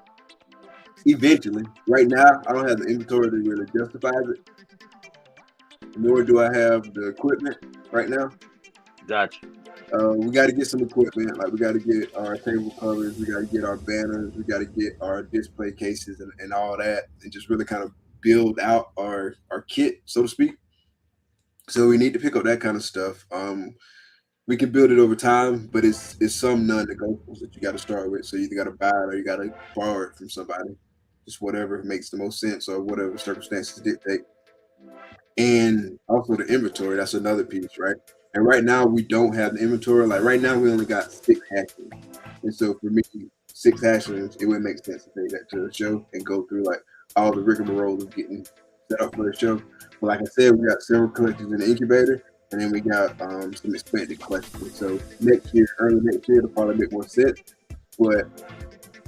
S2: Eventually. Right now, I don't have the inventory that really justifies it. Nor do I have the equipment right now.
S1: Gotcha.
S2: We got to get some equipment. Like, we got to get our table covers. We got to get our banners. We got to get our display cases and all that, and just really kind of build out our kit, so to speak. So we need to pick up that kind of stuff. We can build it over time, but it's some non-negotiables that you got to start with. So you either got to buy it or you got to borrow it from somebody. Just whatever makes the most sense or whatever circumstances dictate. And also the inventory, that's another piece, right? And right now we don't have the inventory. Like right now we only got 6 hatchlings. And so for me, 6 hatchlings, it would make sense to take that to the show and go through like all the rigmarole of getting set up for the show. But like I said, we got several collections in the incubator, and then we got some expanded collections. So early next year, it'll probably make more sense. But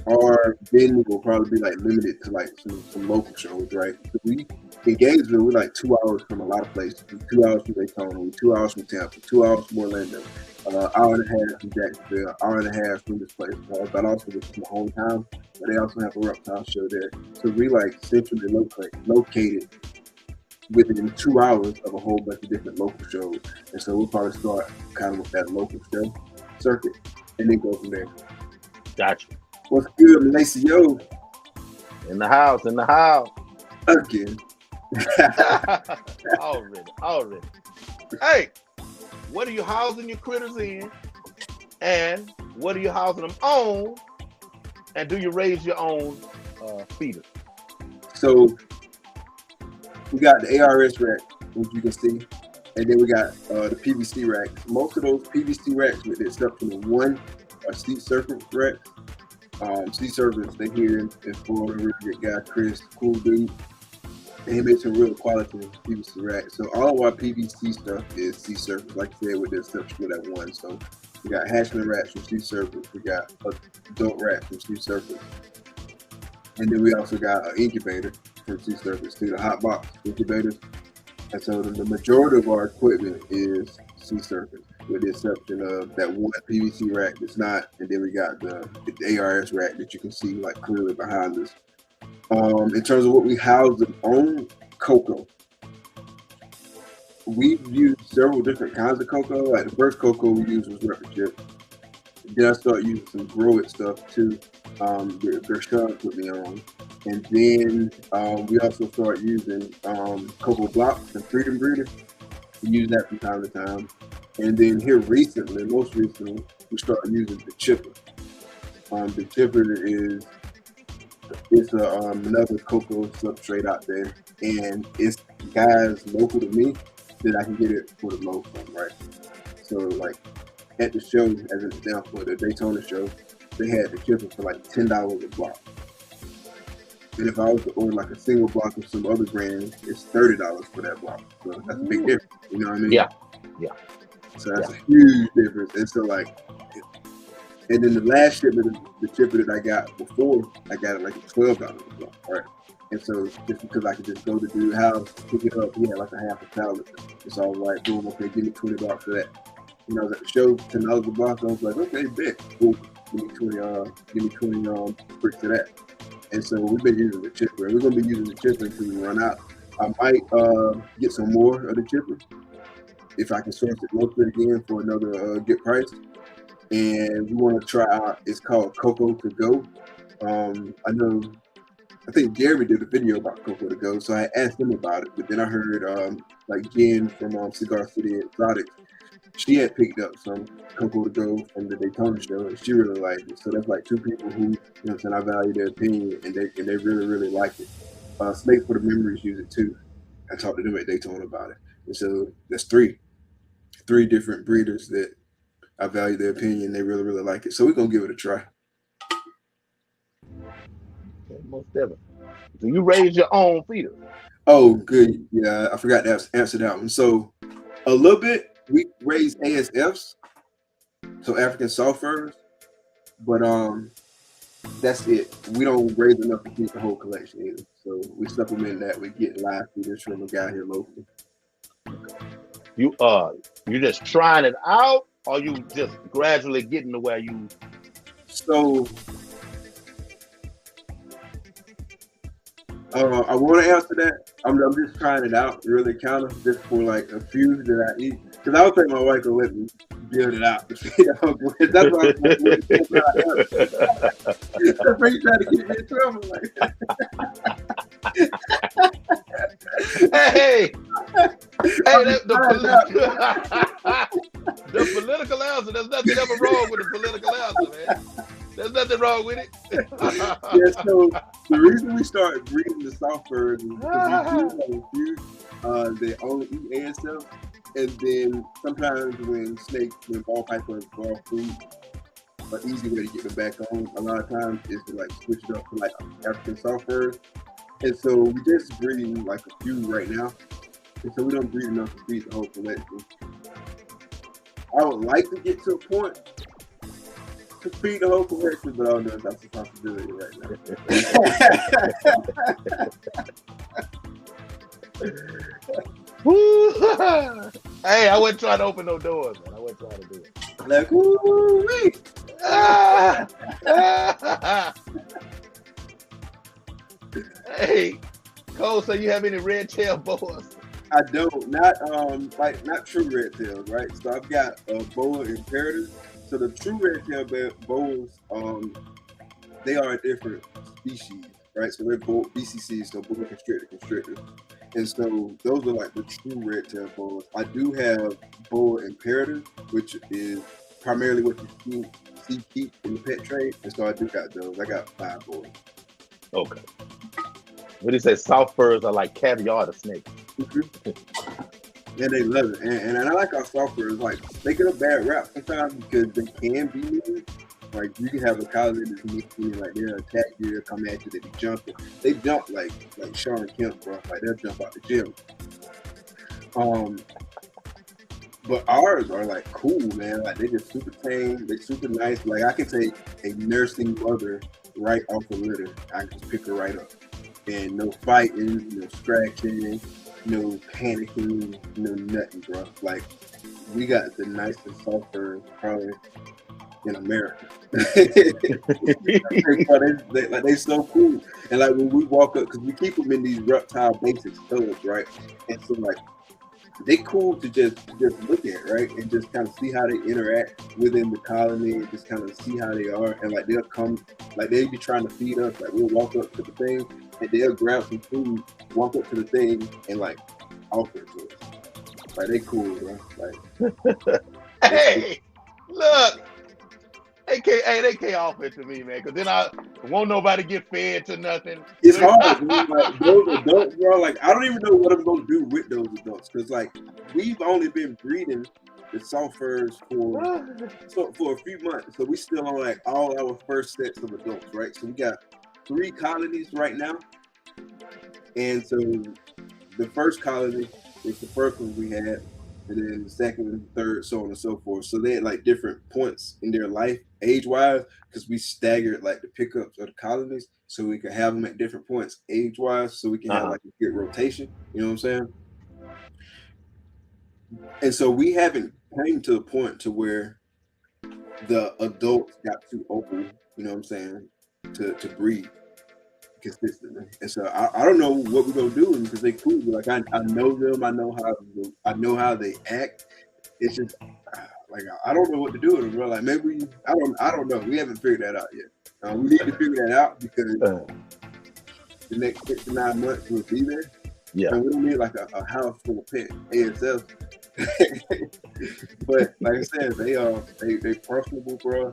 S2: our venue will probably be like limited to like some local shows, right? So in Gainesville, we're like 2 hours from a lot of places. We're 2 hours from Daytona, we're 2 hours from Tampa, 2 hours from Orlando, hour and a half from Jacksonville, hour and a half from this place. But also this is my hometown, but they also have a reptile show there. So we like centrally located within 2 hours of a whole bunch of different local shows. And so we'll probably start kind of with that local show circuit and then go from there.
S1: Gotcha.
S2: What's good, Malacio?
S1: In the house.
S2: Again.
S1: Already. Hey, what are you housing your critters in? And what are you housing them on? And do you raise your own feeders?
S2: So we got the ARS rack, which you can see. And then we got the PVC racks. Most of those PVC racks, with the exception of one, are sea serpent racks. Sea serpents, they here in Florida, really good guy, Chris, cool dude. And he made some real quality PVC racks. So all of our PVC stuff is sea serpents, like I said, with the exception of that one. So we got hatchling racks from sea serpents. We got adult racks from sea serpents. And then we also got an incubator from sea serpents too, the hot box incubators. And so the majority of our equipment is sea serpents, with the exception of that one PVC rack that's not. And then we got the ARS rack that you can see like clearly behind us. In terms of what we house on cocoa, we've used several different kinds of cocoa. Like the first cocoa we used was Record Chip. Then I started using some Grow It stuff too. Gershon put me on. And then we also started using Cocoa Blocks and Freedom Breeder. We use that from time to time. And then here recently, most recently, we started using the chipper. The chipper is another cocoa substrate out there, and it's guys local to me that I can get it for the low from, right? So like at the show, as an example, the Daytona show, they had the chipper for like $10 a block. And if I was to order like a single block of some other brand, it's $30 for that block. So that's a big difference. You know what I mean?
S1: Yeah.
S2: So that's a huge difference. And so like, and then the last shipment of the chipper that I got before, I got it like $12 a block, right? And so just because I could just go to the dude's house, pick it up, he had like a half a pallet. It's all right, boom, okay, give me $20 for that. You know, I was at the show, $10 a block. I was like, okay, bet, cool. Give me 20 bricks of that. And so we've been using the chipper, and we're gonna be using the chipper until we run out. I might get some more of the chipper if I can source it locally again for another good price. And we want to try out. It's called Cocoa to Go. I think Jeremy did a video about Cocoa to Go, so I asked him about it. But then I heard like Jen from Cigar City Exotics, she had picked up some Cocoa to Go from the Daytona show, and she really liked it. So that's like two people who, you know what I'm saying, I value their opinion, and they really, really like it. Snakes for the Memories use it too. I talked to them at Daytona about it. And so that's three different breeders that I value their opinion. They really, really like it. So we're going to give it a try.
S1: Okay, most definitely. Do you raise your own feeder?
S2: Oh, good. Yeah, I forgot to answer that one. So a little bit. We raise ASFs, so African soft furs, but that's it. We don't raise enough to keep the whole collection either. So we supplement that with getting live feeders from a guy here locally.
S1: You just trying it out, or you just gradually getting to where you?
S2: So I want to answer that. I'm just trying it out, really, kind of just for like a few that I eat. Because I don't think my wife will let me build it out. That's why I'm that's why you trying to get me in trouble. Like.
S1: Hey, the political answer. There's nothing ever wrong with the political answer, man. There's nothing wrong with it.
S2: Yeah, so the reason we started breeding the soft furs is because we do have a few they only eat ASF, and then sometimes when ball pythons fall food, an easy way to get them back on a lot of times is to like switch it up to like African soft furs. And so we just breeding like a few right now, and so we don't breed enough to feed the whole collection. I would like to get to a point to feed the whole collection, but I don't know if that's a possibility right
S1: now. Hey, I wasn't trying to open no doors, man. I wasn't trying to do it.
S2: Like, woo-wee.
S1: Hey, Cole, so you have any red tail boas?
S2: I don't, not true red tails, right? So I've got a boa imperative. So the true red tail boas, they are a different species, right? So they're both BCCs, so boa constrictor. And so those are like the true red tail boas. I do have boa imperative, which is primarily what you see keep in the pet trade. And so I do got those. I got 5 boas.
S1: Okay. What do you say? Soft furs are like caviar to snakes.
S2: And they love it. And I like our sulfurs. Like, they get a bad rap sometimes because they can be mean. Like, you can have a collie that's mean, like they'll attack you, they'll come at you, they be jumping. They jump like Sean Kemp, bro. Like, they'll jump out the gym. But ours are like cool, man. Like, they just super tame, they super nice. Like, I can take a nursing mother right off the litter. I can just pick her right up. And no fighting, no scratching, no panicking, no nothing, bro. Like, we got the nicest sulfur probably in America. They so cool. And like when we walk up, because we keep them in these reptile basic stores, right? And so like they cool to just look at, right? And just kind of see how they interact within the colony and just kind of see how they are. And like they'll come, like they'll be trying to feed us. Like we'll walk up to the thing and they'll grab some food, walk up to the thing and like offer it to us. Like they cool, bro. Like
S1: Hey, look. They can't offer it to me, man, because then I won't nobody get fed to nothing.
S2: It's hard, man. Like those adults, bro. Like I don't even know what I'm gonna do with those adults, because like we've only been breeding the sulfurs for a few months, so we still on like all our first sets of adults, right? So we got 3 colonies right now, and so the first colony was the first one we had, and then the second and third, so on and so forth. So they had like different points in their life, age-wise, because we staggered like the pickups of the colonies, so we could have them at different points age-wise, so we can have like a good rotation. You know what I'm saying? And so we haven't came to the point to where the adults got too old. You know what I'm saying? To breed consistently. And so I don't know what we're gonna do because they cool. Like I know them. I know how they act. It's just like I don't know what to do with them, bro. Like maybe I don't know. We haven't figured that out yet. We need to figure that out because the next 6 to 9 months we'll be there.
S1: Yeah.
S2: And we don't need like a house full of pet ASF. But like I said, they personable, bro.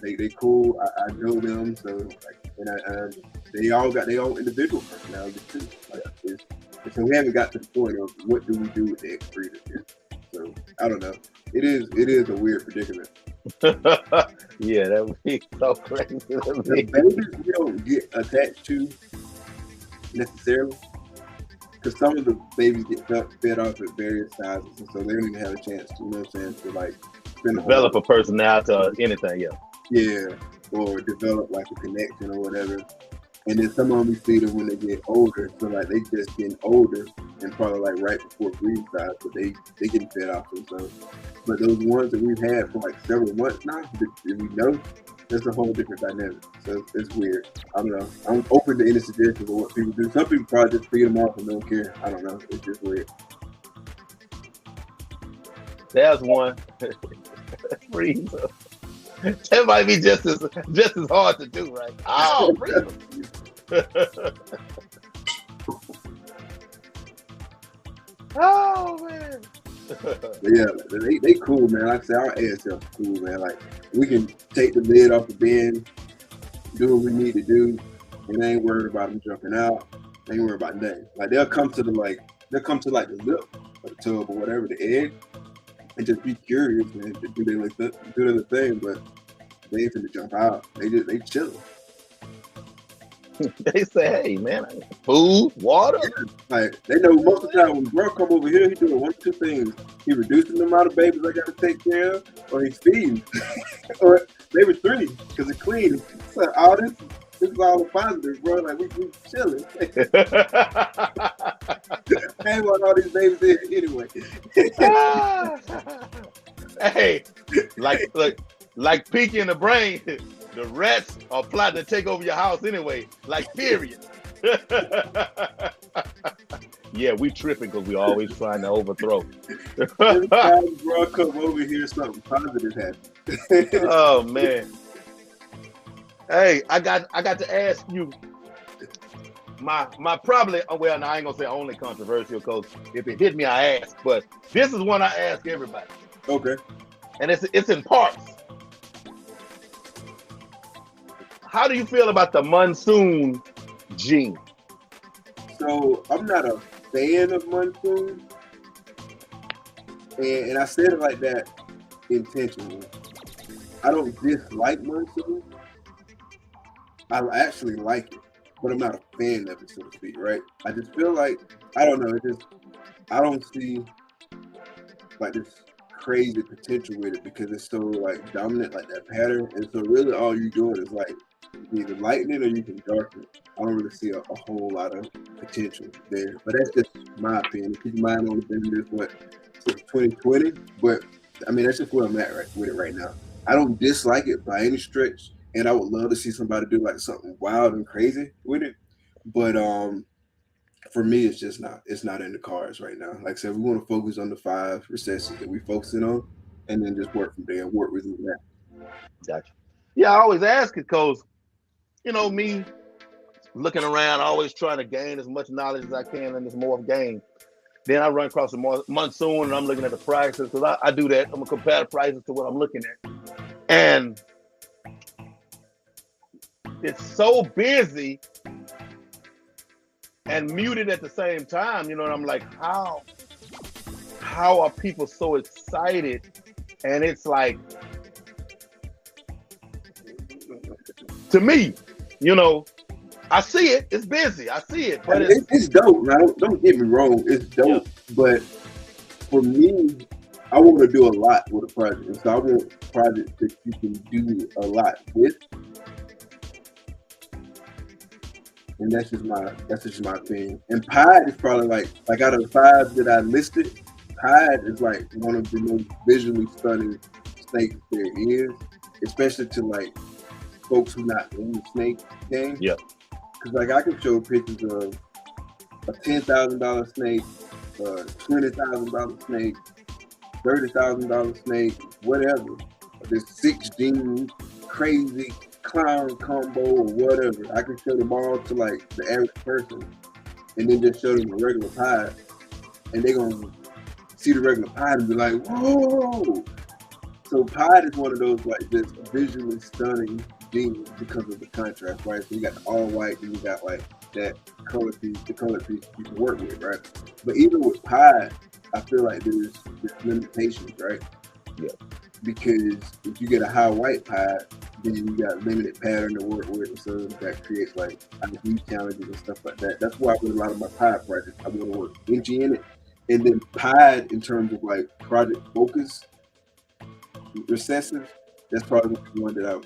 S2: They cool. I know them, so like, and they all got their own individual personality too. Like, so we haven't got to the point of what do we do with the ex-breeders yet. So I don't know. It is a weird predicament.
S1: Yeah, that would be so crazy.
S2: The babies we don't get attached to necessarily, because some of the babies get fed off at various sizes, and so they don't even have a chance to, you know what I'm saying, to like
S1: develop a personality or anything,
S2: yeah, or develop like a connection or whatever. And then some of them we see them when they get older, so like they just getting older and probably like right before breeding size, but they getting fed off themselves. But those ones that we've had for like several months now, that we know, that's a whole different dynamic. So it's weird. I don't know. I'm open to any suggestions of what people do. Some people probably just feed them off and don't care. I don't know. It's just weird.
S1: There's one. Freeze. That might be just as hard to do, right? Oh, freeze. Oh man.
S2: Yeah, they cool, man. Like I say, our ASF's cool, man. Like we can take the lid off the bin, do what we need to do, and they ain't worried about them jumping out. They ain't worried about nothing. Like they'll come to the lip of the tub or whatever, the egg, and just be curious and do their thing, but they ain't finna jump out. They chilling.
S1: They say, hey man, food, water.
S2: Like they know most of the time when bro come over here, he doing 1 or 2 things. He reducing the amount of babies I gotta take care of, or he's feeding. Or maybe 3, because it's clean. So all this is all positive, bro. Like we chilling. I ain't want all these babies in anyway.
S1: Hey, like Pinky in the Brain. The rats are plotting to take over your house anyway. Like, period. Yeah, we tripping because we always trying to overthrow.
S2: Every time bro come over here, something positive happens.
S1: Oh man. Hey, I got to ask you my probably, well, now I ain't gonna say only controversial, because if it hit me, I ask. But this is one I ask everybody.
S2: Okay.
S1: And it's in parts. How do you feel about the monsoon gene?
S2: So I'm not a fan of monsoon, And I said it like that intentionally. I don't dislike Monsoon. I actually like it, but I'm not a fan of it, so to speak, right? I just feel like, I don't know, I don't see like this crazy potential with it because it's so like dominant, like that pattern. And so really all you're doing is like either lighten it or you can darken it. I don't really see a whole lot of potential there. But that's just my opinion. Keep in mind only been this since 2020. But I mean that's just where I'm at with it right now. I don't dislike it by any stretch, and I would love to see somebody do like something wild and crazy with it. But for me, it's not in the cards right now. Like I said, we want to focus on the 5 recesses that we focusing on, and then just work from there and work within that.
S1: Gotcha. Yeah, I always ask it because, me looking around, always trying to gain as much knowledge as I can in this morph game. Then I run across the monsoon and I'm looking at the prices because I do that. I'm going to compare the prices to what I'm looking at. And it's so busy and muted at the same time, and I'm like, how are people so excited? And it's like, to me, I see it. It's busy. I see it, but
S2: it's dope. Now, don't get me wrong. It's dope, yeah. But for me, I want to do a lot with a project, and so I want projects that you can do a lot with. And that's just my opinion. And Pied is probably like out of the 5 that I listed, Pied is like one of the most visually stunning snakes there is, especially to like folks who not in the snake game.
S1: Yeah.
S2: Because like I can show pictures of a $10,000 snake, $20,000 snake, $30,000 snake, whatever. This 6 gene crazy clown combo or whatever. I can show them all to like the average person, and then just show them a regular Pied, and they're gonna see the regular Pied and be like, "Whoa!" So Pied is one of those like just visually stunning genes because of the contrast, right? So you got the all white, and you got like that color piece, the color piece you can work with, right? But even with Pied, I feel like there's limitations, right?
S1: Yeah.
S2: Because if you get a high white Pied, then you got limited pattern to work with, and so that creates like ID challenges and stuff like that. That's why with a lot of my Pied projects, I want to work inchy in it. And then Pied, in terms of like project focus, recessive, that's probably the one that I've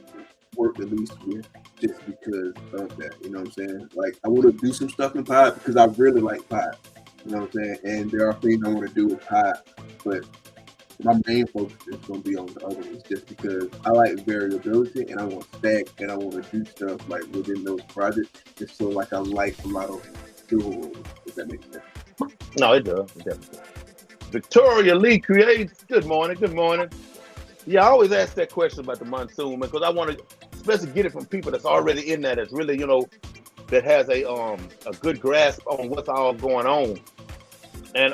S2: worked the least with, just because of that. You know what I'm saying? Like I want to do some stuff in Pied because I really like Pied. You know what I'm saying? And there are things I want to do with Pied, but my main focus is going to be on the other ones, just because I like variability and I want stack and I want to do stuff like within those projects. Just so like I like a lot of dual, if that makes sense.
S1: No, it does. It definitely does. Victoria Lee creates. Good morning. Good morning. Yeah, I always ask that question about the monsoon because I want to, especially get it from people that's already in that, that's really, that has a good grasp on what's all going on. And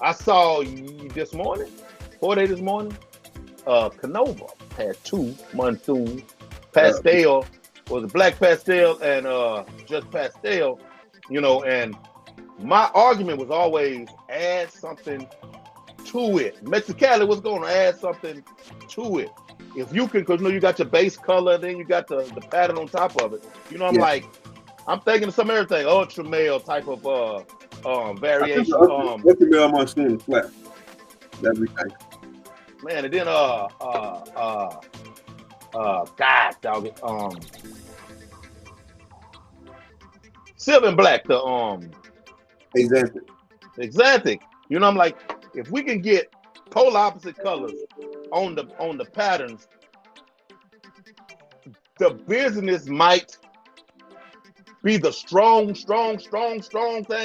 S1: I saw this morning, 4 days this morning, Canova had 2 monsoon pastel, was a black pastel and just pastel, and my argument was always add something to it. Mexicali was going to add something to it. If you can, because you got your base color, then you got the pattern on top of it. I'm like, I'm thinking of some everything, ultra male type of variation.
S2: Ultra male monsoon flat. That'd be nice.
S1: Man, and then God dog it. Silver and black, the Exantic. I'm like, if we can get polar opposite colors on the patterns, the business might be the strong thing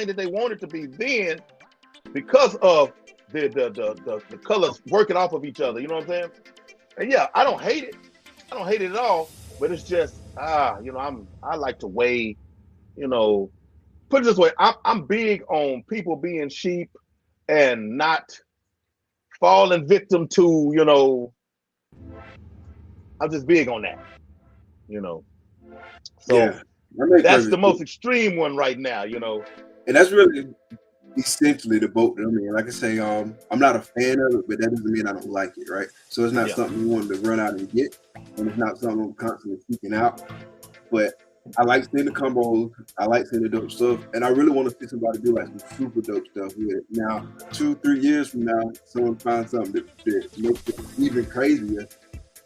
S1: that they want it to be then, because of the colors working off of each other. You know what I'm saying? And yeah, I don't hate it. I don't hate it at all. But it's just I like to weigh. Put it this way, I'm big on people being sheep and not falling victim to, I'm just big on that, So
S2: yeah,
S1: that's the most extreme one right now,
S2: And that's really essentially the boat that I'm in. Like I say, I'm not a fan of it, but that doesn't mean I don't like it, right? So it's not something you want to run out and get, and it's not something I'm constantly seeking out. But I like seeing the combos. I like seeing the dope stuff, and I really want to see somebody do like some super dope stuff with it. Now, 2-3 years from now, someone finds something that makes it even crazier.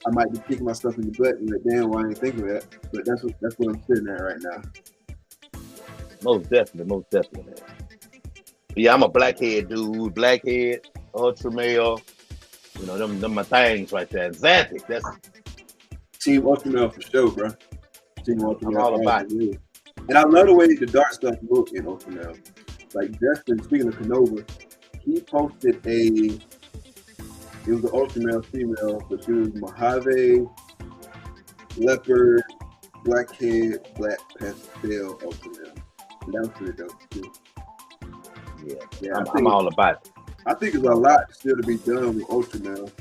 S2: I might be kicking myself in the butt and like, damn, why I didn't think of that? But that's what I'm sitting at right now.
S1: Most definitely, man. Yeah, I'm a blackhead dude. Blackhead, ultra male. You know, them my things right there. Xanthic, that's
S2: Team Ultra Male for sure, bro. Team Ultra Male.
S1: I'm all about it.
S2: And I love the way the dark stuff look in Ultra Male. Like Justin, speaking of Canova, he posted it was an Ultra Male female, but she was Mojave, leopard, blackhead, black pastel Ultra Male. And that was pretty dope too.
S1: Yeah, I'm all about it.
S2: I think there's a lot still to be done with Ultra Male,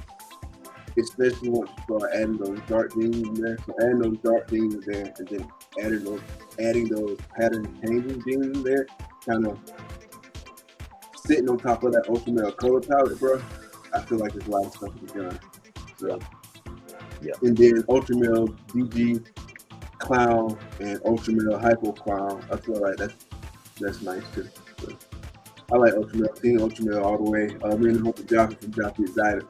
S2: especially once you start adding those dark themes in there. So adding those dark themes in there, and then adding those pattern changing themes in there, kind of sitting on top of that Ultra Male color palette, bro. I feel like there's a lot of stuff to be done. So,
S1: yeah.
S2: And then Ultra Male DG Clown and Ultra Male Hypo Clown. I feel like that's nice too. So, I like Ultra Male, Team Ultra Male all the way. Me and Uncle Joffrey from Joffrey Excited.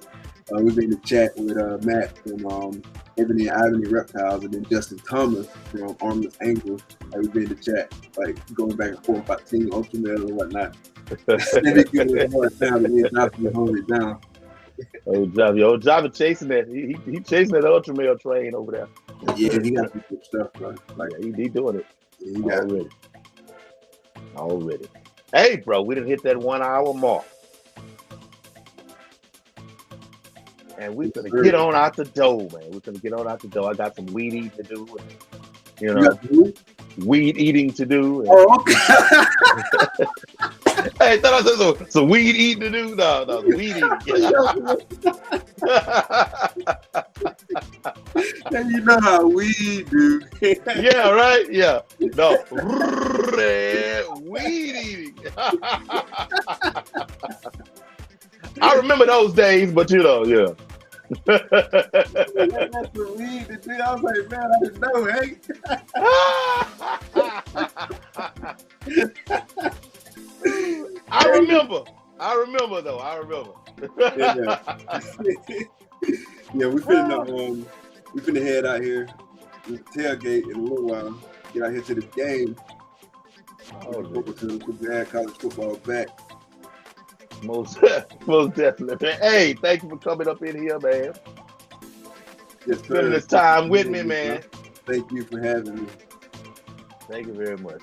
S2: We've been in the chat with Matt from Ebony and Ivory Reptiles, and then Justin Thomas from Armless Angels. We've been in the chat, like going back and forth about Team Ultra Male and whatnot. Maybe give it a hard time, and then Joffrey hold it down.
S1: Old Joffrey chasing that. He chasing that Ultra Male train over there.
S2: Yeah, he got some good stuff, bro.
S1: Like he doing it.
S2: Yeah, he got
S1: already. Hey, bro, we didn't hit that 1 hour mark. And we're going to get on out the door, man. We're going to get on out the door. I got some weed eating to do. And, you know, weed eating to do. And,
S2: oh, okay.
S1: Hey, thought I said some weed eating to do? No, weed eating.
S2: And you know how we do.
S1: Yeah, right? Yeah. No. Weed eating. I remember those days, but you know, yeah.
S2: That's what weed to do. I was like, man, I didn't know, hey.
S1: I remember though.
S2: Yeah, we finna head out here with the tailgate in a little while. Get out here to the game. To add college football back.
S1: Most definitely. Hey, thank you for coming up in here, man.
S2: Yes,
S1: spending this time with me, man.
S2: Thank you for having me.
S1: Thank you very much.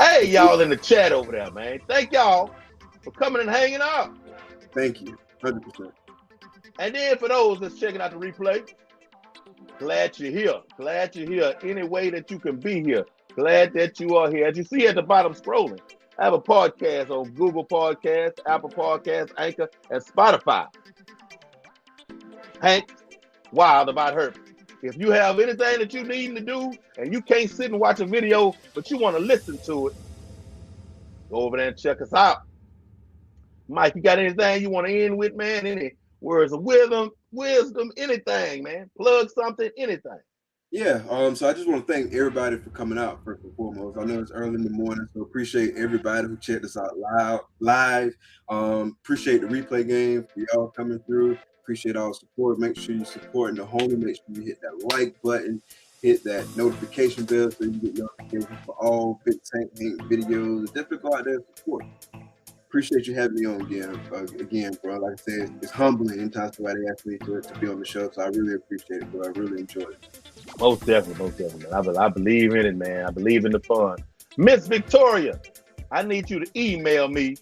S1: Hey, y'all in the chat over there, man. Thank y'all for coming and hanging out.
S2: Thank you. 100%.
S1: And then for those that's checking out the replay, glad you're here. Any way that you can be here. Glad that you are here. As you see at the bottom scrolling, I have a podcast on Google Podcasts, Apple Podcasts, Anchor, and Spotify. Hank Wild about HERP. If you have anything that you need to do and you can't sit and watch a video, but you want to listen to it, go over there and check us out. Mike, you got anything you want to end with, man? Any words of wisdom, anything, man? Plug something, anything.
S2: Yeah, so I just want to thank everybody for coming out, first and foremost. I know it's early in the morning, so appreciate everybody who checked us out live. Appreciate the replay game for y'all coming through. Appreciate all the support. Make sure you're supporting the homie. Make sure you hit that like button, hit that notification bell so you get notifications for all Big Tank Hank videos. Definitely go out there and support. Appreciate you having me on again, bro. Like I said, it's humbling anytime somebody asks me to be on the show, so I really appreciate it, bro. I really enjoy it.
S1: Most definitely. I believe in it, man. I believe in the fun. Miss Victoria, I need you to email me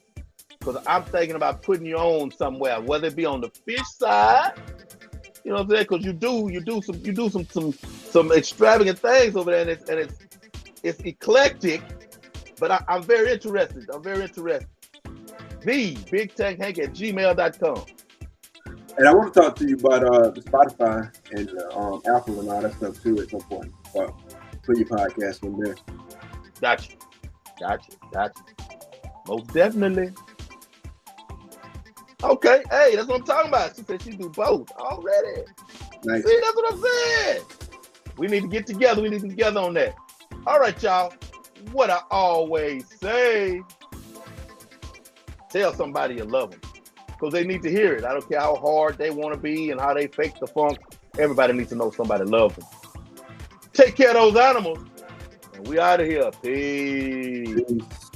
S1: because I'm thinking about putting you on somewhere, whether it be on the fish side, you know what I'm saying? Because you do some extravagant things over there, and it's eclectic. But I'm very interested. The BigTankHank@gmail.com.
S2: And I want to talk to you about the Spotify and Apple and all that stuff too at some point. Put your podcast in there.
S1: Gotcha. Most definitely. Okay, hey, that's what I'm talking about. She said she do both already.
S2: Nice.
S1: See, that's what I'm saying. We need to get together. We need to get together on that. All right, y'all. What I always say, tell somebody you love them because they need to hear it. I don't care how hard they want to be and how they fake the funk. Everybody needs to know somebody loves them. Take care of those animals. And we out of here. Peace.